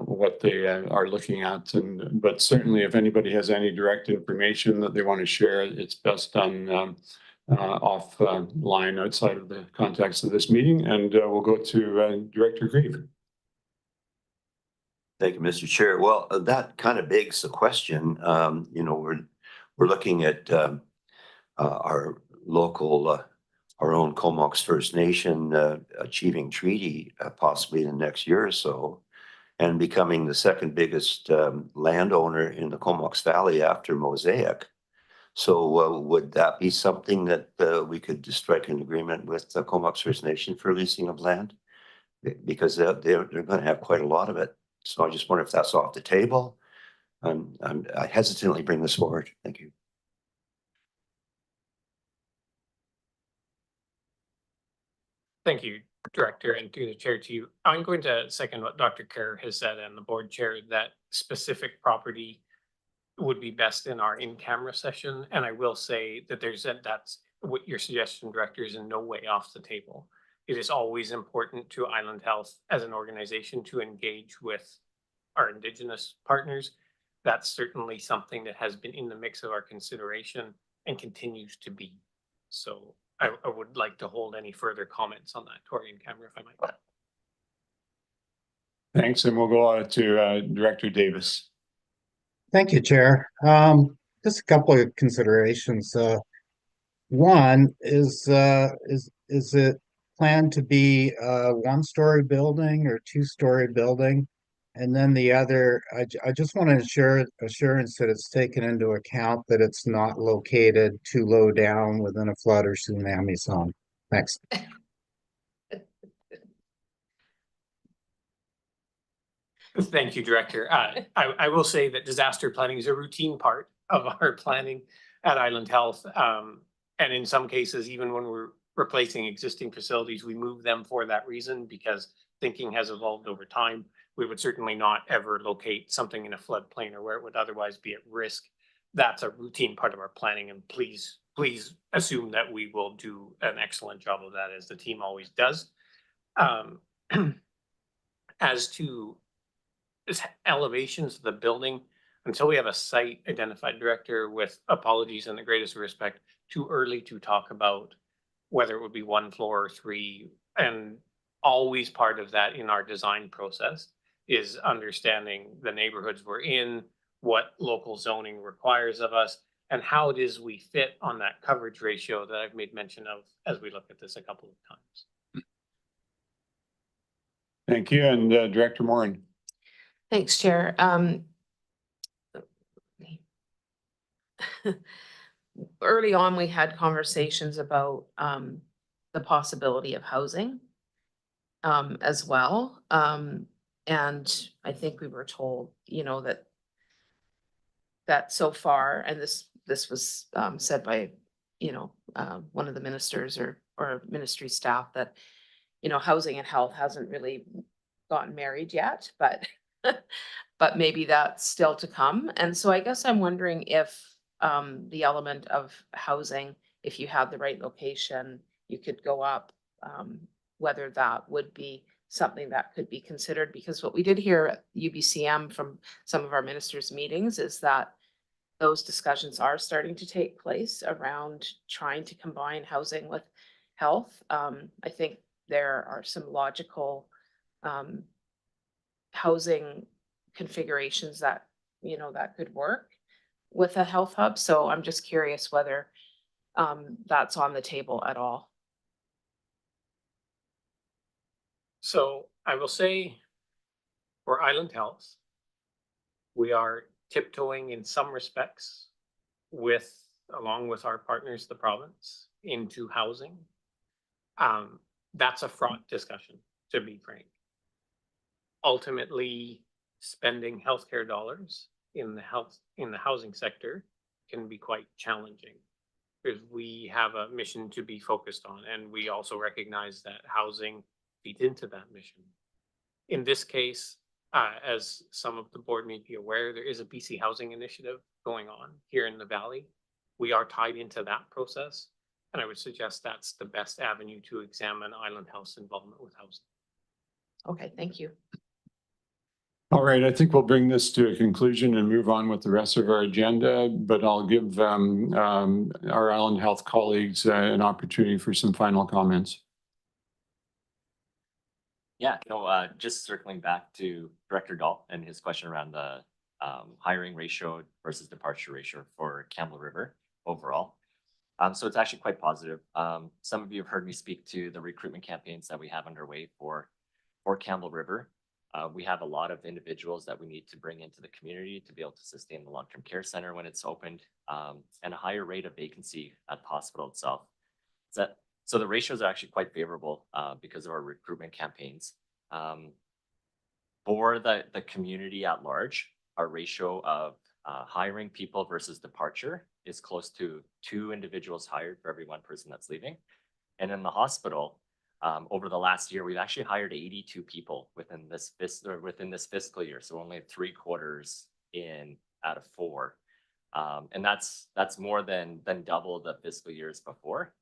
what they are looking at. But certainly if anybody has any direct information that they want to share, it's best done offline outside of the context of this meeting. And we'll go to Director Grieve. Thank you, Mr. Chair. Well, that kind of begs the question. We're looking at our local, our own Comox First Nation achieving treaty possibly in the next year or so, and becoming the second biggest landowner in the Comox Valley after Mosaic. So would that be something that we could strike an agreement with the Comox First Nation for leasing of land? Because they're going to have quite a lot of it. So I just wonder if that's off the table. I hesitantly bring this forward. Thank you. Thank you, Director, and to the Chair to you. I'm going to second what Dr. Kerr has said and the Board Chair, that specific property would be best in our in-camera session. And I will say that that's what your suggestion, Director, is in no way off the table. It is always important to Island Health as an organization to engage with our Indigenous partners. That's certainly something that has been in the mix of our consideration and continues to be. So I would like to hold any further comments on that to our in-camera, if I might. Thanks. And we'll go to Director Davis. Thank you, Chair. Just a couple of considerations. One is it planned to be a one-story building or two-story building? And then the other, I just want to ensure assurance that it's taken into account that it's not located too low down within a flood or tsunami zone. Thanks. Thank you, Director. I will say that disaster planning is a routine part of our planning at Island Health. And in some cases, even when we're replacing existing facilities, we move them for that reason because thinking has evolved over time. We would certainly not ever locate something in a floodplain or where it would otherwise be at risk. That's a routine part of our planning, and please assume that we will do an excellent job of that, as the team always does. As to elevations of the building, until we have a site identified, Director, with apologies and the greatest respect, too early to talk about whether it would be 1 floor or 3. And always part of that in our design process is understanding the neighborhoods we're in, what local zoning requires of us, and how it is we fit on that coverage ratio that I've made mention of as we look at this a couple of times. Thank you. And Director Morin. Thanks, Chair. Early on, we had conversations about the possibility of housing as well. And I think we were told, you know, that so far, and this was said by, you know, one of the ministers or ministry staff, that, you know, housing and health hasn't really gotten married yet, but but maybe that's still to come. And so I guess I'm wondering if the element of housing, if you have the right location, you could go up, whether that would be something that could be considered, because what we did hear at UBCM from some of our ministers' meetings is that those discussions are starting to take place around trying to combine housing with health. I think there are some logical housing configurations that, you know, that could work with a health hub. So I'm just curious whether that's on the table at all. So I will say for Island Health, we are tiptoeing in some respects along with our partners, the province, into housing. That's a fraught discussion, to be frank. Ultimately, spending healthcare dollars in the housing sector can be quite challenging, because we have a mission to be focused on, and we also recognize that housing feeds into that mission. In this case, as some of the board may be aware, there is a BC Housing Initiative going on here in the Valley. We are tied into that process, and I would suggest that's the best avenue to examine Island Health's involvement with housing. Okay, thank you. All right, I think we'll bring this to a conclusion and move on with the rest of our agenda, but I'll give our Island Health colleagues an opportunity for some final comments. Yeah, just circling back to Director Dahl and his question around the hiring ratio versus departure ratio for Campbell River overall. So it's actually quite positive. Some of you have heard me speak to the recruitment campaigns that we have underway for Campbell River. We have a lot of individuals that we need to bring into the community to be able to sustain the long-term care center when it's opened, and a higher rate of vacancy at the hospital itself. So the ratios are actually quite favorable because of our recruitment campaigns. For the community at large, our ratio of hiring people versus departure is close to 2 individuals hired for every 1 person that's leaving. And in the hospital, over the last year, we've actually hired 82 people within this fiscal year. So only 3 quarters in out of 4. And that's more than double the fiscal years before.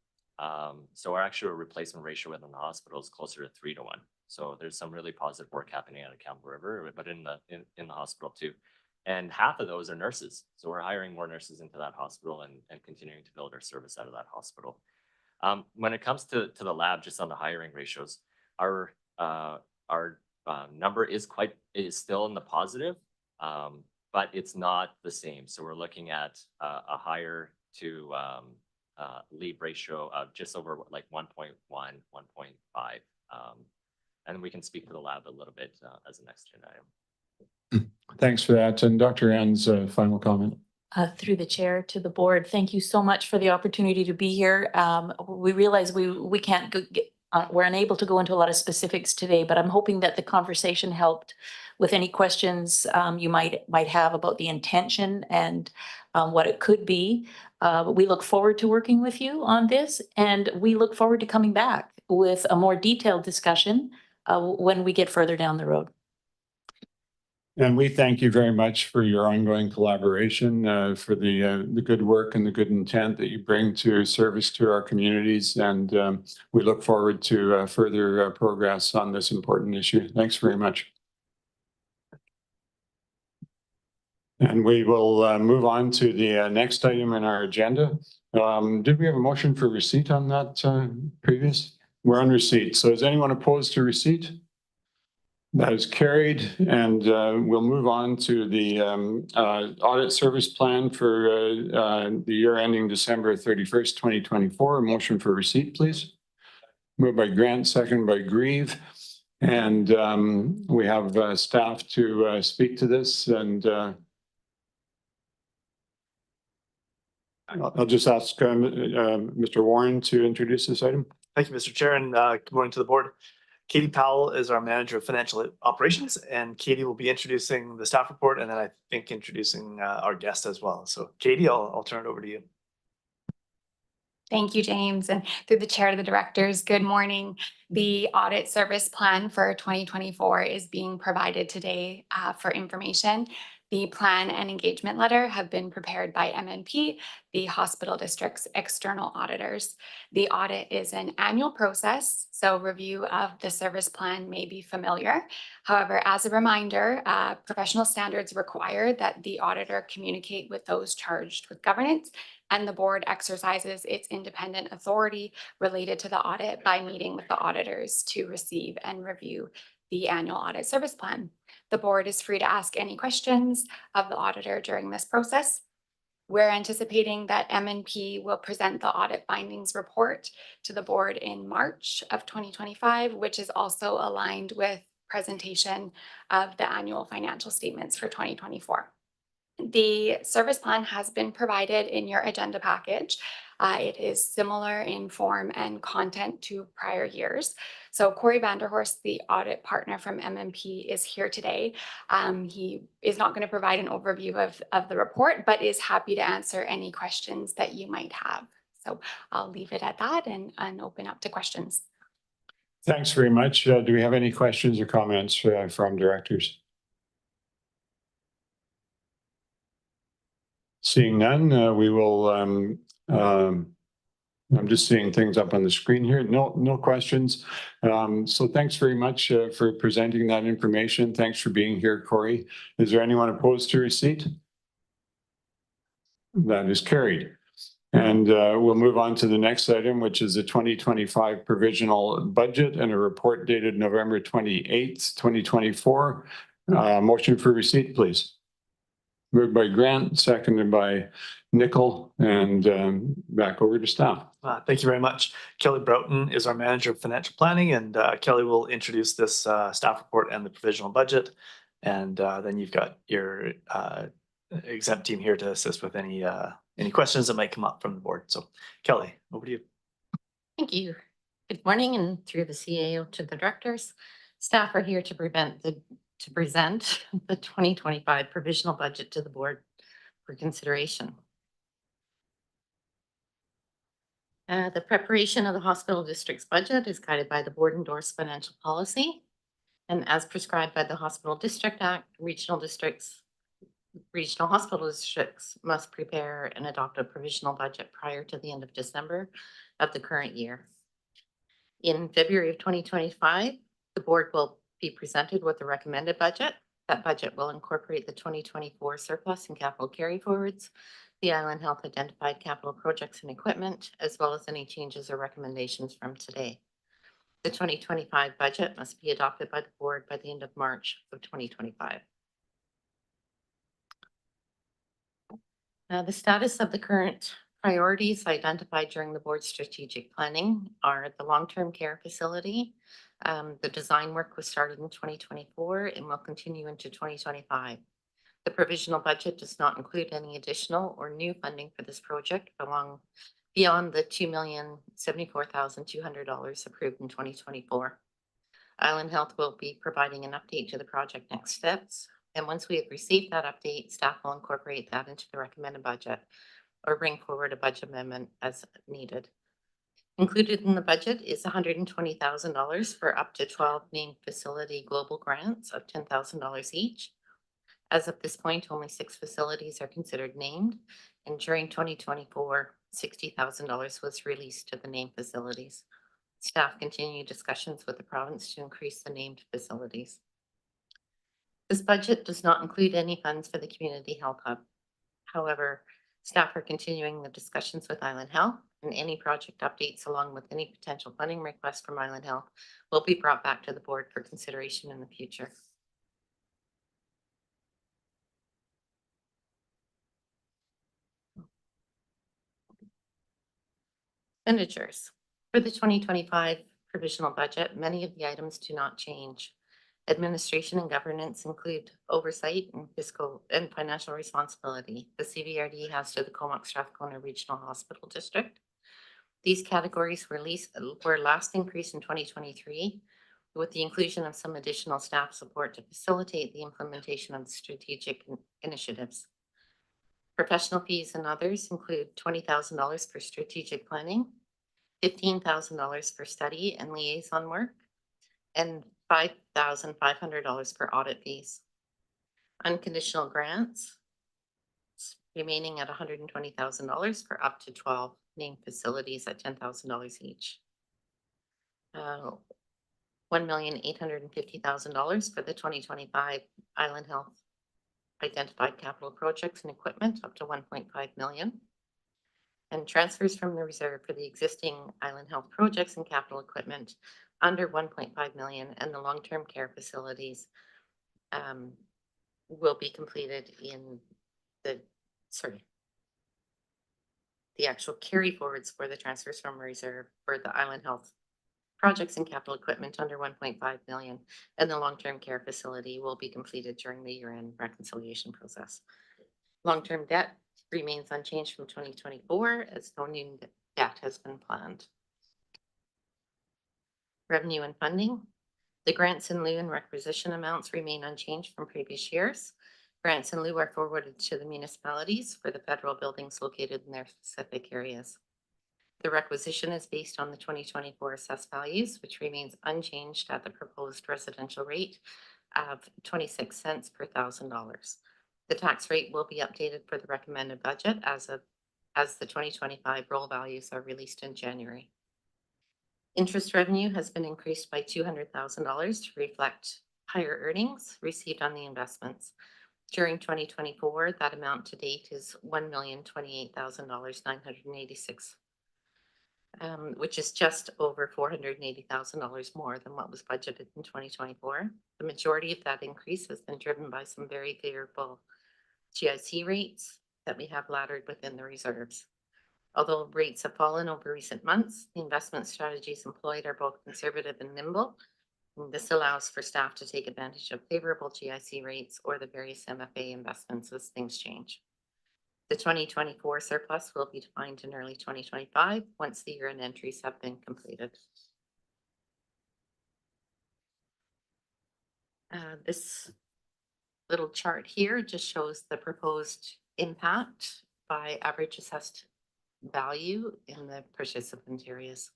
So our actual replacement ratio within the hospital is closer to 3 to 1. So there's some really positive work happening out of Campbell River, but in the hospital too. And half of those are nurses. So we're hiring more nurses into that hospital and continuing to build our service out of that hospital. When it comes to the lab, just on the hiring ratios, our number is still in the positive, but it's not the same. So we're looking at a higher to leave ratio of just over like 1.1, 1.5. And we can speak to the lab a little bit as the next agenda item. Thanks for that. And Dr. Ann's final comment. Through the chair to the board, thank you so much for the opportunity to be here. We realize we can't we're unable to go into a lot of specifics today, but I'm hoping that the conversation helped with any questions you might have about the intention and what it could be. We look forward to working with you on this, and we look forward to coming back with a more detailed discussion when we get further down the road. And we thank you very much for your ongoing collaboration, for the good work and the good intent that you bring to service to our communities. And we look forward to further progress on this important issue. Thanks very much. And we will move on to the next item in our agenda. Did we have a motion for receipt on that previous? We're on receipt. So is anyone opposed to receipt? That is carried, and we'll move on to the audit service plan for the year ending December 31st, 2024. A motion for receipt, please. Moved by Grant, second by Grieve. And we have staff to speak to this, and I'll just ask Mr. Warren to introduce this item. Thank you, Mr. Chair, and good morning to the board. Katie Powell is our manager of financial operations, and Katie will be introducing the staff report and then I think introducing our guest as well. So Katie, I'll turn it over to you. Thank you, James, and through the chair to the directors, good morning. The audit service plan for 2024 is being provided today for information. The plan and engagement letter have been prepared by MNP, the hospital district's external auditors. The audit is an annual process, so review of the service plan may be familiar. However, as a reminder, professional standards require that the auditor communicate with those charged with governance, and the board exercises its independent authority related to the audit by meeting with the auditors to receive and review the annual audit service plan. The board is free to ask any questions of the auditor during this process. We're anticipating that MNP will present the audit findings report to the board in March of 2025, which is also aligned with presentation of the annual financial statements for 2024. The service plan has been provided in your agenda package. It is similar in form and content to prior years. So Corey Vanderhorst, the audit partner from MNP, is here today. He is not going to provide an overview of the report, but is happy to answer any questions that you might have. So I'll leave it at that and open up to questions. Thanks very much. Do we have any questions or comments from directors? Seeing none, we will, I'm just seeing things up on the screen here. No questions. So thanks very much for presenting that information. Thanks for being here, Corey. Is there anyone opposed to receipt? That is carried. And we'll move on to the next item, which is the 2025 provisional budget and a report dated November 28th, 2024. Motion for receipt, please. Moved by Grant, seconded by Nickel, and back over to staff. Thank you very much. Kelly Broughton is our manager of financial planning, and Kelly will introduce this staff report and the provisional budget. And then you've got your exempt team here to assist with any questions that might come up from the board. So Kelly, over to you. Thank you. Good morning, and through the CAO to the directors. Staff are here to present the 2025 provisional budget to the board for consideration. The preparation of the hospital district's budget is guided by the board endorsed financial policy. And as prescribed by the Hospital District Act, regional hospital districts must prepare and adopt a provisional budget prior to the end of December of the current year. In February of 2025, the board will be presented with a recommended budget. That budget will incorporate the 2024 surplus and capital carryforwards, the Island Health identified capital projects and equipment, as well as any changes or recommendations from today. The 2025 budget must be adopted by the board by the end of March of 2025. The status of the current Priorities identified during the board's strategic planning are the long-term care facility. The design work was started in 2024 and will continue into 2025. The provisional budget does not include any additional or new funding for this project beyond the $2,074,200 approved in 2024. Island Health will be providing an update to the project next steps. And once we have received that update, staff will incorporate that into the recommended budget or bring forward a budget amendment as needed. Included in the budget is $120,000 for up to 12 named facility global grants of $10,000 each. As of this point, only 6 facilities are considered named, and during 2024, $60,000 was released to the named facilities. Staff continue discussions with the province to increase the named facilities. This budget does not include any funds for the Community Health Hub. However, staff are continuing the discussions with Island Health, and any project updates along with any potential funding requests from Island Health will be brought back to the board for consideration in the future. Expenditures. For the 2025 provisional budget, many of the items do not change. Administration and governance include oversight and fiscal and financial responsibility. The CVRD has to the Comox Strathcona Regional Hospital District. These categories were last increased in 2023 with the inclusion of some additional staff support to facilitate the implementation of the strategic initiatives. Professional fees and others include $20,000 for strategic planning, $15,000 for study and liaison work, and $5,500 for audit fees. Unconditional grants remaining at $120,000 for up to 12 named facilities at $10,000 each. $1,850,000 for the 2025 Island Health identified capital projects and equipment up to $1.5 million. And transfers from the reserve for the existing Island Health projects and capital equipment under $1.5 million, and the long-term care facilities will be completed in the actual carry forwards for the transfers from reserve for the Island Health projects and capital equipment under 1.5 million, and the long-term care facility will be completed during the year-end reconciliation process. Long-term debt remains unchanged from 2024 as no new debt has been planned. Revenue and funding. The grants in lieu and requisition amounts remain unchanged from previous years. Grants in lieu are forwarded to the municipalities for the federal buildings located in their specific areas. The requisition is based on the 2024 assessed values, which remains unchanged at the proposed residential rate of 26 cents per $1,000. The tax rate will be updated for the recommended budget as the 2025 roll values are released in January. Interest revenue has been increased by $200,000 to reflect higher earnings received on the investments. During 2024, that amount to date is $1,028,986, which is just over $480,000 more than what was budgeted in 2024. The majority of that increase has been driven by some very favorable GIC rates that we have laddered within the reserves. Although rates have fallen over recent months, the investment strategies employed are both conservative and nimble. And this allows for staff to take advantage of favorable GIC rates or the various MFA investments as things change. The 2024 surplus will be defined in early 2025 once the year-end entries have been completed. This little chart here just shows the proposed impact by average assessed value in the participant areas.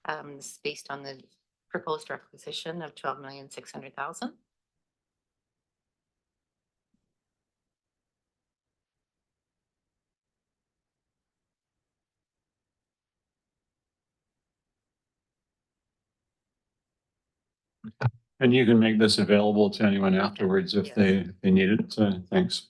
This is based on the proposed requisition of $12,600,000. And you can make this available to anyone afterwards if they need it. Thanks.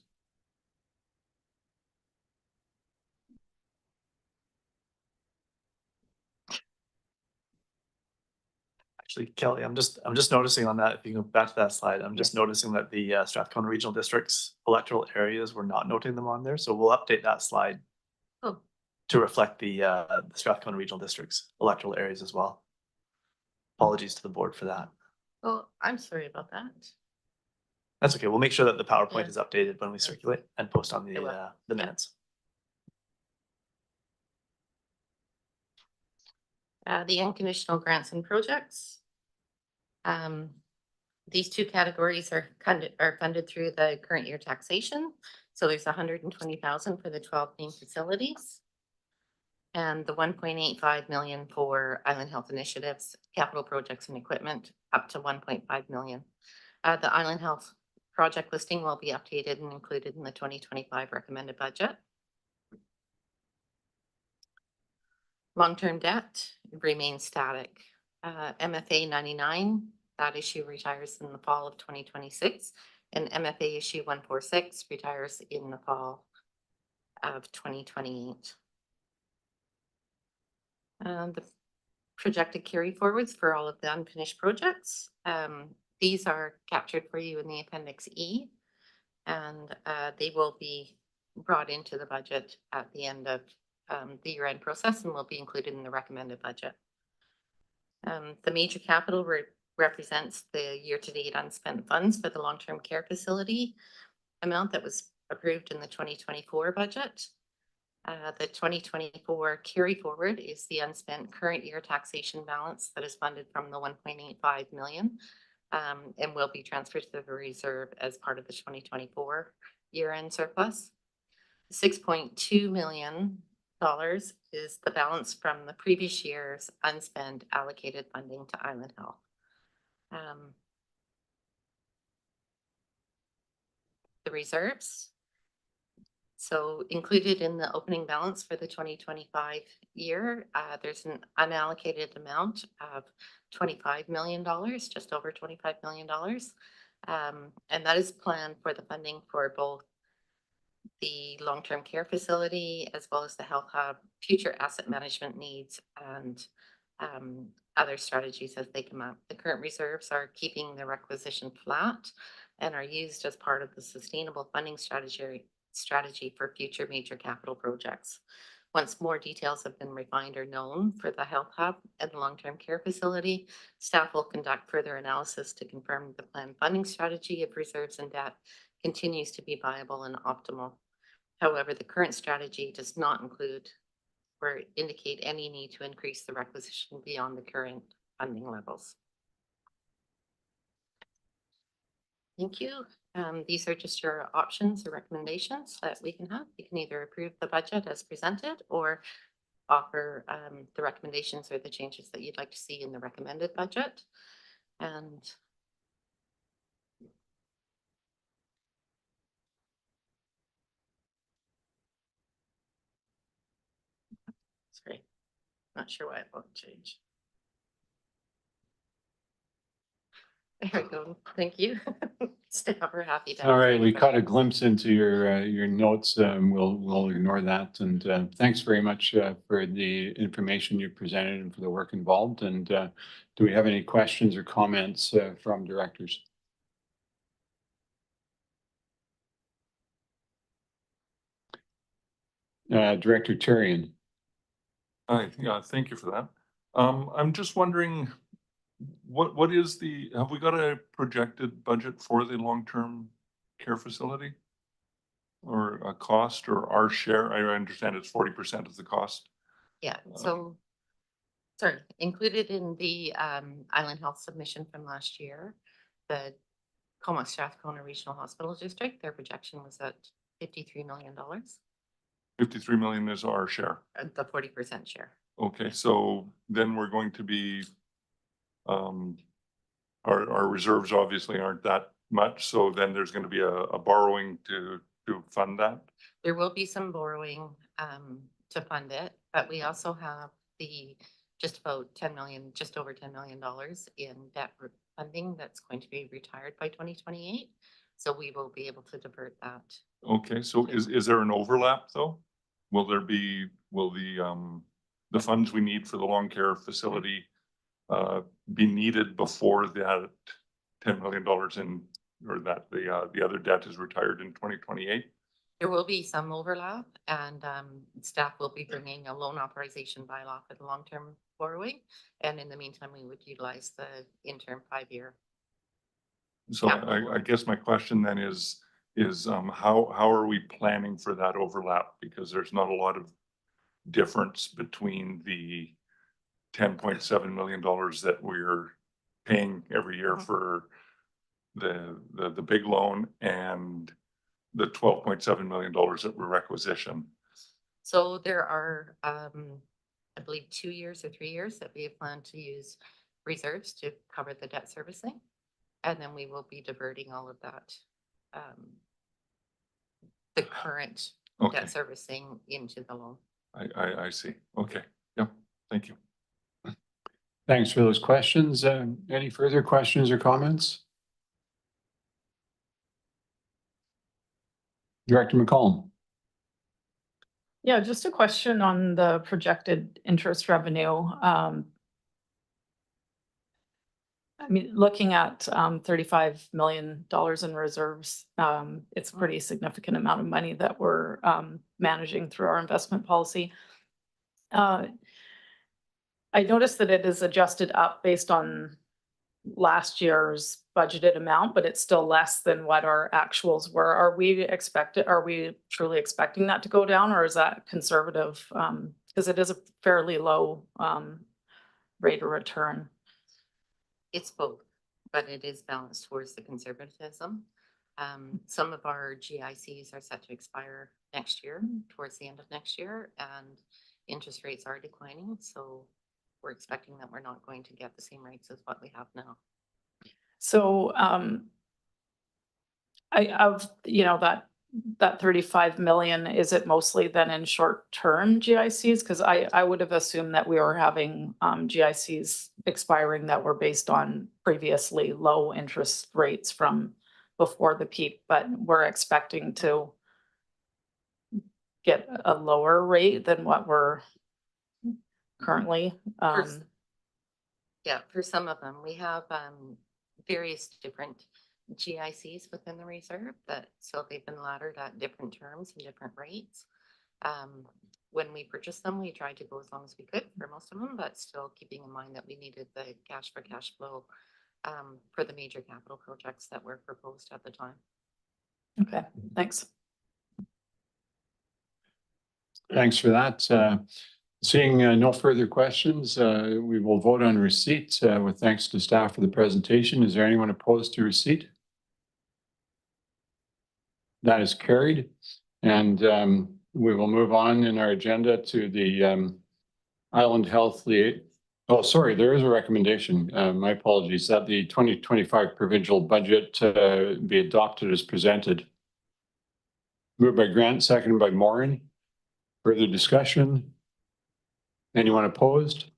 Actually, Kelly, I'm just noticing on that, if you go back to that slide, I'm just noticing that the Strathcona Regional District's electoral areas, we're not noting them on there. So we'll update that slide. Oh. to reflect the Strathcona Regional District's electoral areas as well. Apologies to the board for that. Oh, I'm sorry about that. That's okay. We'll make sure that the PowerPoint Yeah. is updated when we circulate and post on It will. the minutes. The unconditional grants and projects. These two categories are funded through the current year taxation. So there's 120,000 for the 12 main facilities. And the 1.85 million for Island Health Initiatives, capital projects and equipment, up to 1.5 million. The Island Health project listing will be updated and included in the 2025 recommended budget. Long-term debt remains static. MFA 99, that issue retires in the fall of 2026, and MFA issue 146 retires in the fall of 2028. The projected carry forwards for all of the unfinished projects. These are captured for you in the Appendix E, and they will be brought into the budget at the end of the year-end process and will be included in the recommended budget. The major capital represents the year-to-date unspent funds for the long-term care facility amount that was approved in the 2024 budget. The 2024 carry forward is the unspent current year taxation balance that is funded from the 1.85 million and will be transferred to the reserve as part of the 2024 year-end surplus. $6.2 million is the balance from the previous year's unspent allocated funding to Island Health. The reserves. So included in the opening balance for the 2025 year, there's an unallocated amount of $25 million, just over $25 million. And that is planned for the funding for both the long-term care facility as well as the health hub, future asset management needs, and other strategies as they come up. The current reserves are keeping the requisition flat and are used as part of the sustainable funding strategy for future major capital projects. Once more details have been refined or known for the health hub and the long-term care facility, staff will conduct further analysis to confirm the planned funding strategy of reserves and debt continues to be viable and optimal. However, the current strategy does not include or indicate any need to increase the requisition beyond the current funding levels. Thank you. These are just your options or recommendations that we can have. You can either approve the budget as presented or offer the recommendations or the changes that you'd like to see in the recommended budget. And sorry, not sure why it won't change. There we go. Thank you. Staff are happy to. All right, we caught a glimpse into your notes. We'll ignore that. And thanks very much for the information you presented and for the work involved. And do we have any questions or comments from directors? Director Turian. Hi, yeah, thank you for that. I'm just wondering, what is have we got a projected budget for the long-term care facility? Or a cost or our share? I understand it's 40% of the cost. Yeah, so, sorry, included in the Island Health submission from last year, the Comox Strathcona Regional Hospital District, their projection was at $53 million. 53 million is our share. The 40% share. Okay, so then we're going to be, our reserves obviously aren't that much, so then there's going to be a borrowing to fund that. There will be some borrowing to fund it, but we also have the just about 10 million, just over $10 million in debt funding that's going to be retired by 2028. So we will be able to divert that. Okay, so is there an overlap though? Will the funds we need for the long care facility be needed before that $10 million in, or that the other debt is retired in 2028? There will be some overlap and staff will be bringing a loan authorization bylaw for the long-term borrowing. And in the meantime, we would utilize the interim 5-year. So I guess my question then is how are we planning for that overlap? Because there's not a lot of difference between the $10.7 million that we're paying every year for the big loan and the $12.7 million that we're requisition. So there are, I believe, 2 years or 3 years that we have planned to use reserves to cover the debt servicing. And then we will be diverting all of that, the current Okay. debt servicing into the loan. I see. Okay. Yep. Thank you. Thanks for those questions. Any further questions or comments? Director McCollum. Yeah, just a question on the projected interest revenue. I mean, looking at $35 million in reserves, it's a pretty significant amount of money that we're managing through our investment policy. I noticed that it is adjusted up based on last year's budgeted amount, but it's still less than what our actuals were. Are we truly expecting that to go down, or is that conservative? Because it is a fairly low rate of return. It's both, but it is balanced towards the conservatism. Some of our GICs are set to expire next year, towards the end of next year, and interest rates are declining. So we're expecting that we're not going to get the same rates as what we have now. So that 35 million, is it mostly then in short-term GICs? Because I would have assumed that we were having GICs expiring that were based on previously low interest rates from before the peak, but we're expecting to get a lower rate than what we're currently. Yeah, for some of them, we have various different GICs within the reserve so they've been laddered at different terms and different rates. When we purchased them, we tried to go as long as we could for most of them, but still keeping in mind that we needed the cash for cash flow for the major capital projects that were proposed at the time. Okay, thanks. Thanks for that. Seeing no further questions, we will vote on receipt with thanks to staff for the presentation. Is there anyone opposed to receipt? That is carried. And we will move on in our agenda to the Island Health Liaison. Oh, sorry, there is a recommendation. My apologies, that the 2025 provincial budget be adopted as presented. Moved by Grant, seconded by Morin. Further discussion? Anyone opposed?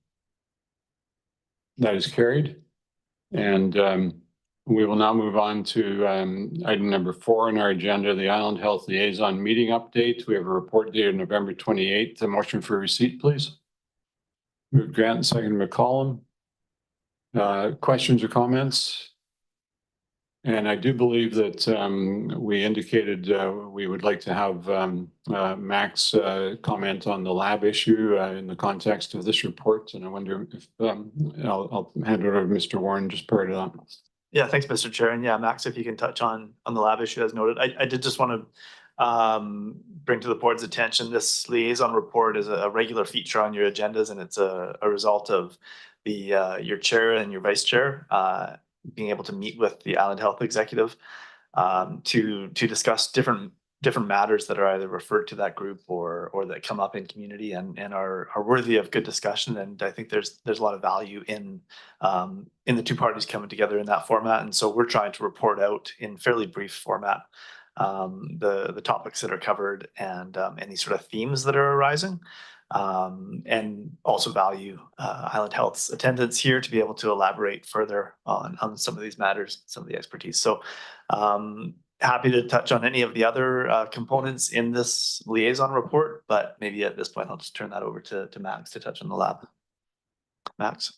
That is carried. And we will now move on to item number 4 on our agenda, the Island Health Liaison meeting update. We have a report dated November 28th. A motion for receipt, please. Moved Grant, second McCollum. Questions or comments? And I do believe that we indicated we would like to have Max comment on the lab issue in the context of this report. And I wonder if I'll hand it over to Mr. Warren just prior to that. Yeah, thanks, Mr. Chair. And yeah, Max, if you can touch on the lab issue as noted. I did just want to bring to the board's attention, this liaison report is a regular feature on your agendas, and it's a result of your chair and your vice chair being able to meet with the Island Health Executive to discuss different matters that are either referred to that group or that come up in community and are worthy of good discussion. And I think there's a lot of value in the two parties coming together in that format. And so we're trying to report out in fairly brief format the topics that are covered and any sort of themes that are arising. And also value Island Health's attendance here to be able to elaborate further on some of these matters, some of the expertise. So happy to touch on any of the other components in this liaison report, but maybe at this point, I'll just turn that over to Max to touch on the lab. Max.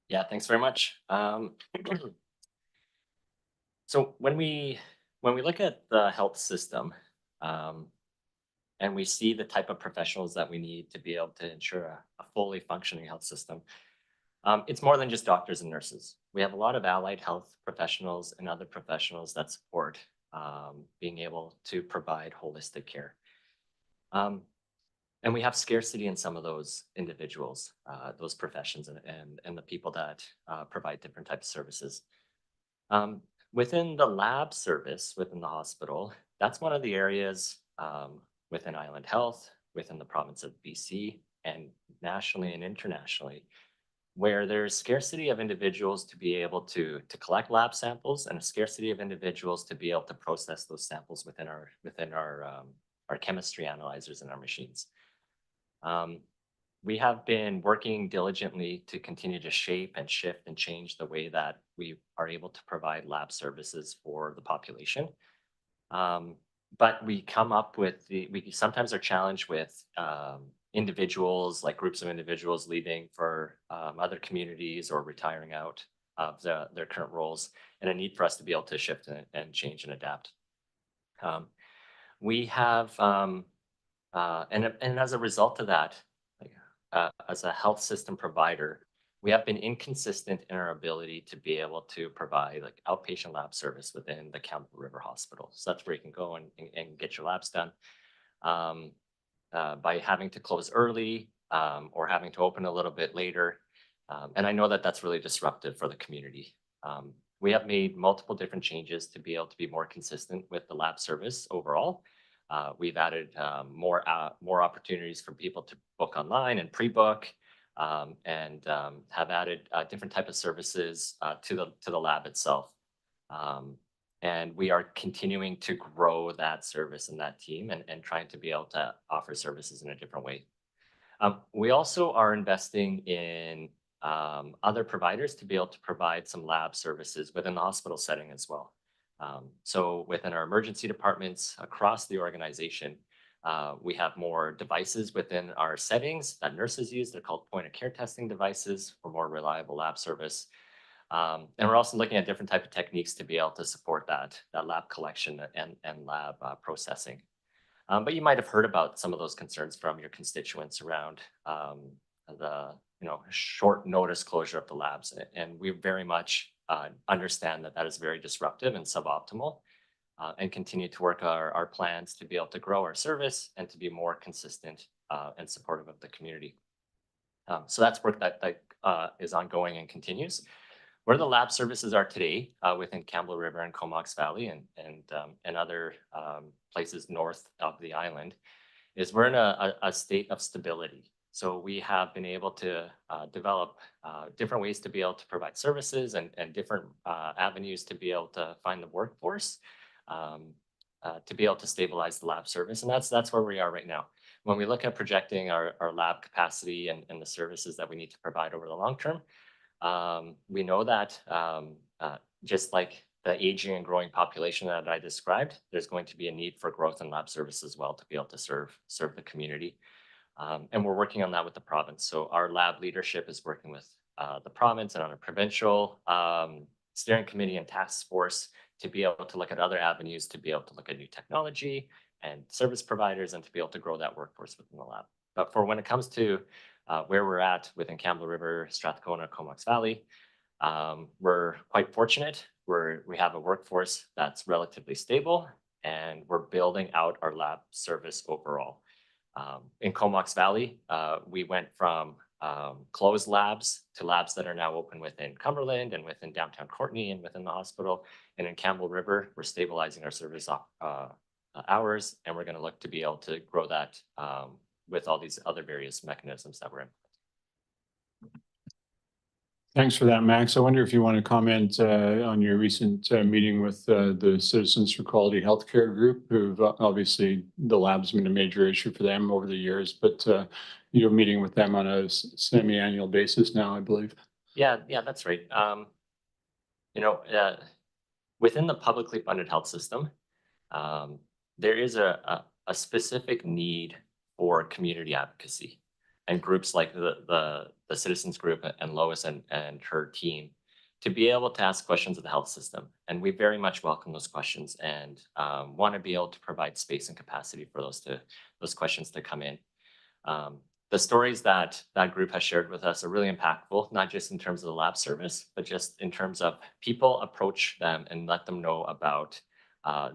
Yeah, thanks very much. So when we when we look at the health system, and we see the type of professionals that we need to be able to ensure a fully functioning health system, it's more than just doctors and nurses. We have a lot of allied health professionals and other professionals that support being able to provide holistic care. And we have scarcity in some of those individuals, those professions, and the people that provide different types of services. Within the lab service within the hospital, that's one of the areas within Island Health, within the province of BC, and nationally and internationally, where there's scarcity of individuals to be able to collect lab samples and a scarcity of individuals to be able to process those samples within our chemistry analyzers and our machines. We have been working diligently to continue to shape and shift and change the way that we are able to provide lab services for the population. But we come up with we sometimes are challenged with individuals, like groups of individuals leaving for other communities or retiring out of their current roles, and a need for us to be able to shift and change and adapt. We have, and as a result of that, as a health system provider, we have been inconsistent in our ability to be able to provide like outpatient lab service within the Campbell River Hospital. So that's where you can go and get your labs done. By having to close early or having to open a little bit later. And I know that that's really disruptive for the community. We have made multiple different changes to be able to be more consistent with the lab service overall. We've added more opportunities for people to book online and pre-book, and have added different type of services to the lab itself. And we are continuing to grow that service and that team and trying to be able to offer services in a different way. We also are investing in other providers to be able to provide some lab services within the hospital setting as well. So within our emergency departments across the organization, we have more devices within our settings that nurses use. They're called point of care testing devices for more reliable lab service. And we're also looking at different type of techniques to be able to support that lab collection and lab processing. But you might have heard about some of those concerns from your constituents around the short notice closure of the labs. And we very much understand that is very disruptive and suboptimal, and continue to work our plans to be able to grow our service and to be more consistent and supportive of the community. So that's work that is ongoing and continues. Where the lab services are today within Campbell River and Comox Valley and other places north of the island is we're in a state of stability. So we have been able to develop different ways to be able to provide services and different avenues to be able to find the workforce to be able to stabilize the lab service. And that's where we are right now. When we look at projecting our lab capacity and the services that we need to provide over the long term, we know that just like the aging and growing population that I described, there's going to be a need for growth in lab service as well to be able to serve the community. And we're working on that with the province. So our lab leadership is working with the province and on a provincial steering committee and task force to be able to look at other avenues, to be able to look at new technology and service providers and to be able to grow that workforce within the lab. But for when it comes to where we're at within Campbell River, Strathcona, Comox Valley, we're quite fortunate. We have a workforce that's relatively stable and we're building out our lab service overall. In Comox Valley, we went from closed labs to labs that are now open within Cumberland and within downtown Courtenay and within the hospital. And in Campbell River, we're stabilizing our service hours, and we're going to look to be able to grow that with all these other various mechanisms that we're in. Thanks for that, Max. I wonder if you want to comment on your recent meeting with the Citizens for Quality Healthcare group, who've obviously the lab's been a major issue for them over the years, but you're meeting with them on a semi-annual basis now, I believe. Yeah, that's right. Within the publicly funded health system, there is a specific need for community advocacy. And groups like the Citizens Group and Lois and her team to be able to ask questions of the health system. And we very much welcome those questions and want to be able to provide space and capacity for those questions to come in. The stories that that group has shared with us are really impactful, not just in terms of the lab service, but just in terms of people approach them and let them know about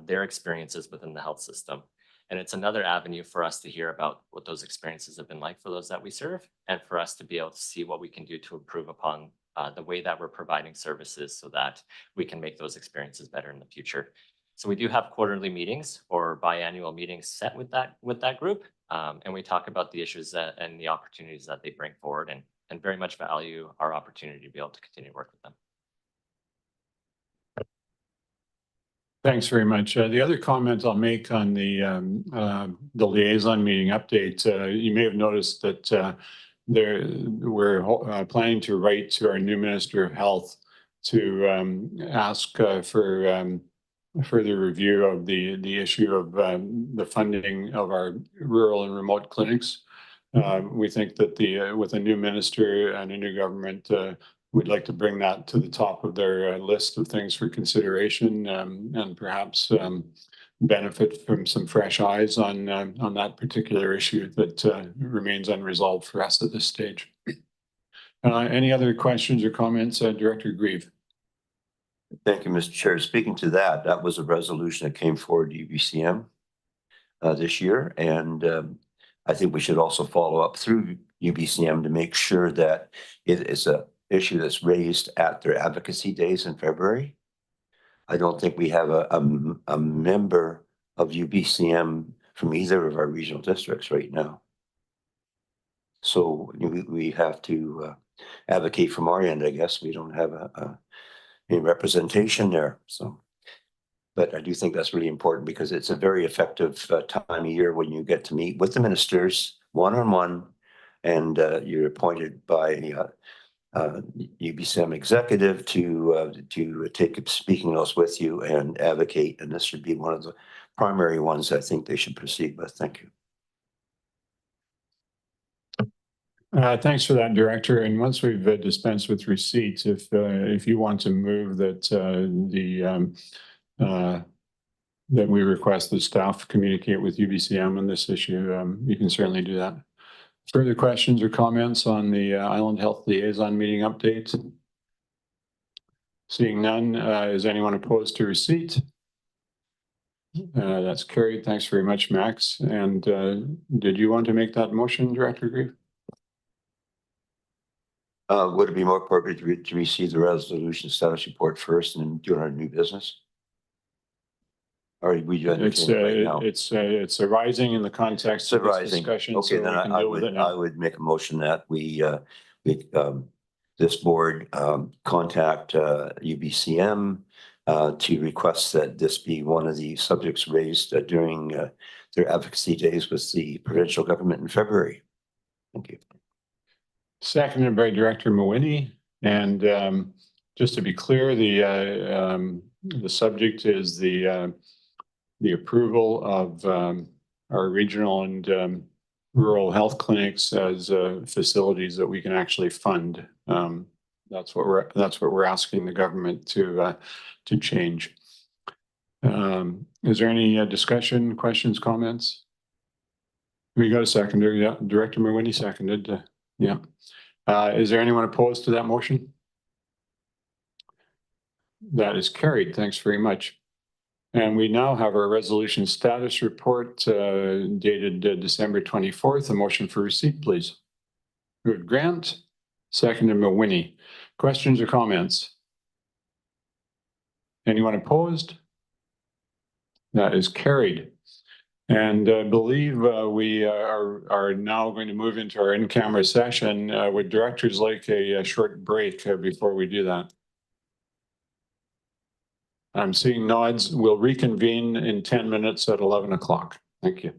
their experiences within the health system. And it's another avenue for us to hear about what those experiences have been like for those that we serve, and for us to be able to see what we can do to improve upon the way that we're providing services so that we can make those experiences better in the future. So we do have quarterly meetings or biannual meetings set with that group. And we talk about the issues and the opportunities that they bring forward, and very much value our opportunity to be able to continue to work with them. Thanks very much. The other comment I'll make on the liaison meeting update, you may have noticed that we're planning to write to our new Minister of Health to ask for further review of the issue of the funding of our rural and remote clinics. We think that with a new minister and a new government, we'd like to bring that to the top of their list of things for consideration, and perhaps benefit from some fresh eyes on that particular issue that remains unresolved for us at this stage. Any other questions or comments, Director Grieve? Thank you, Mr. Chair. Speaking to that, that was a resolution that came forward to UBCM this year. And I think we should also follow up through UBCM to make sure that it is an issue that's raised at their advocacy days in February. I don't think we have a member of UBCM from either of our regional districts right now. So we have to advocate from our end, I guess. We don't have any representation there. So, but I do think that's really important because it's a very effective time of year when you get to meet with the ministers one-on-one, and you're appointed by UBCM executive to take up speaking notes with you and advocate. And this should be one of the primary ones I think they should proceed with. Thank you. Thanks for that, Director. And once we've dispensed with receipts, if you want to move that that we request the staff communicate with UBCM on this issue, you can certainly do that. Further questions or comments on the Island Health Liaison meeting update? Seeing none, is anyone opposed to receipt? That's carried. Thanks very much, Max. And did you want to make that motion, Director Grieve? Would it be more appropriate to receive the resolution status report first and then do our new business? Or we do right now? It's arising in the context of this discussion. Okay, so then I would make a motion that we this board contact UBCM to request that this be one of the subjects raised during their advocacy days with the provincial government in February. Thank you. Seconded by Director Mawhinney. And just to be clear, the subject is the approval of our regional and rural health clinics as facilities that we can actually fund. That's what we're asking the government to change. Is there any discussion, questions, comments? We got a seconder. Yeah, Director Mawhinney seconded. Yeah. Is there anyone opposed to that motion? That is carried. Thanks very much. And we now have our resolution status report dated December 24th. A motion for receipt, please. Moved Grant, seconded Mawhinney. Questions or comments? Anyone opposed? That is carried. And I believe we are now going to move into our in-camera session. Would directors like a short break before we do that? I'm seeing nods. We'll reconvene in 10 minutes at 11 o'clock. Thank you.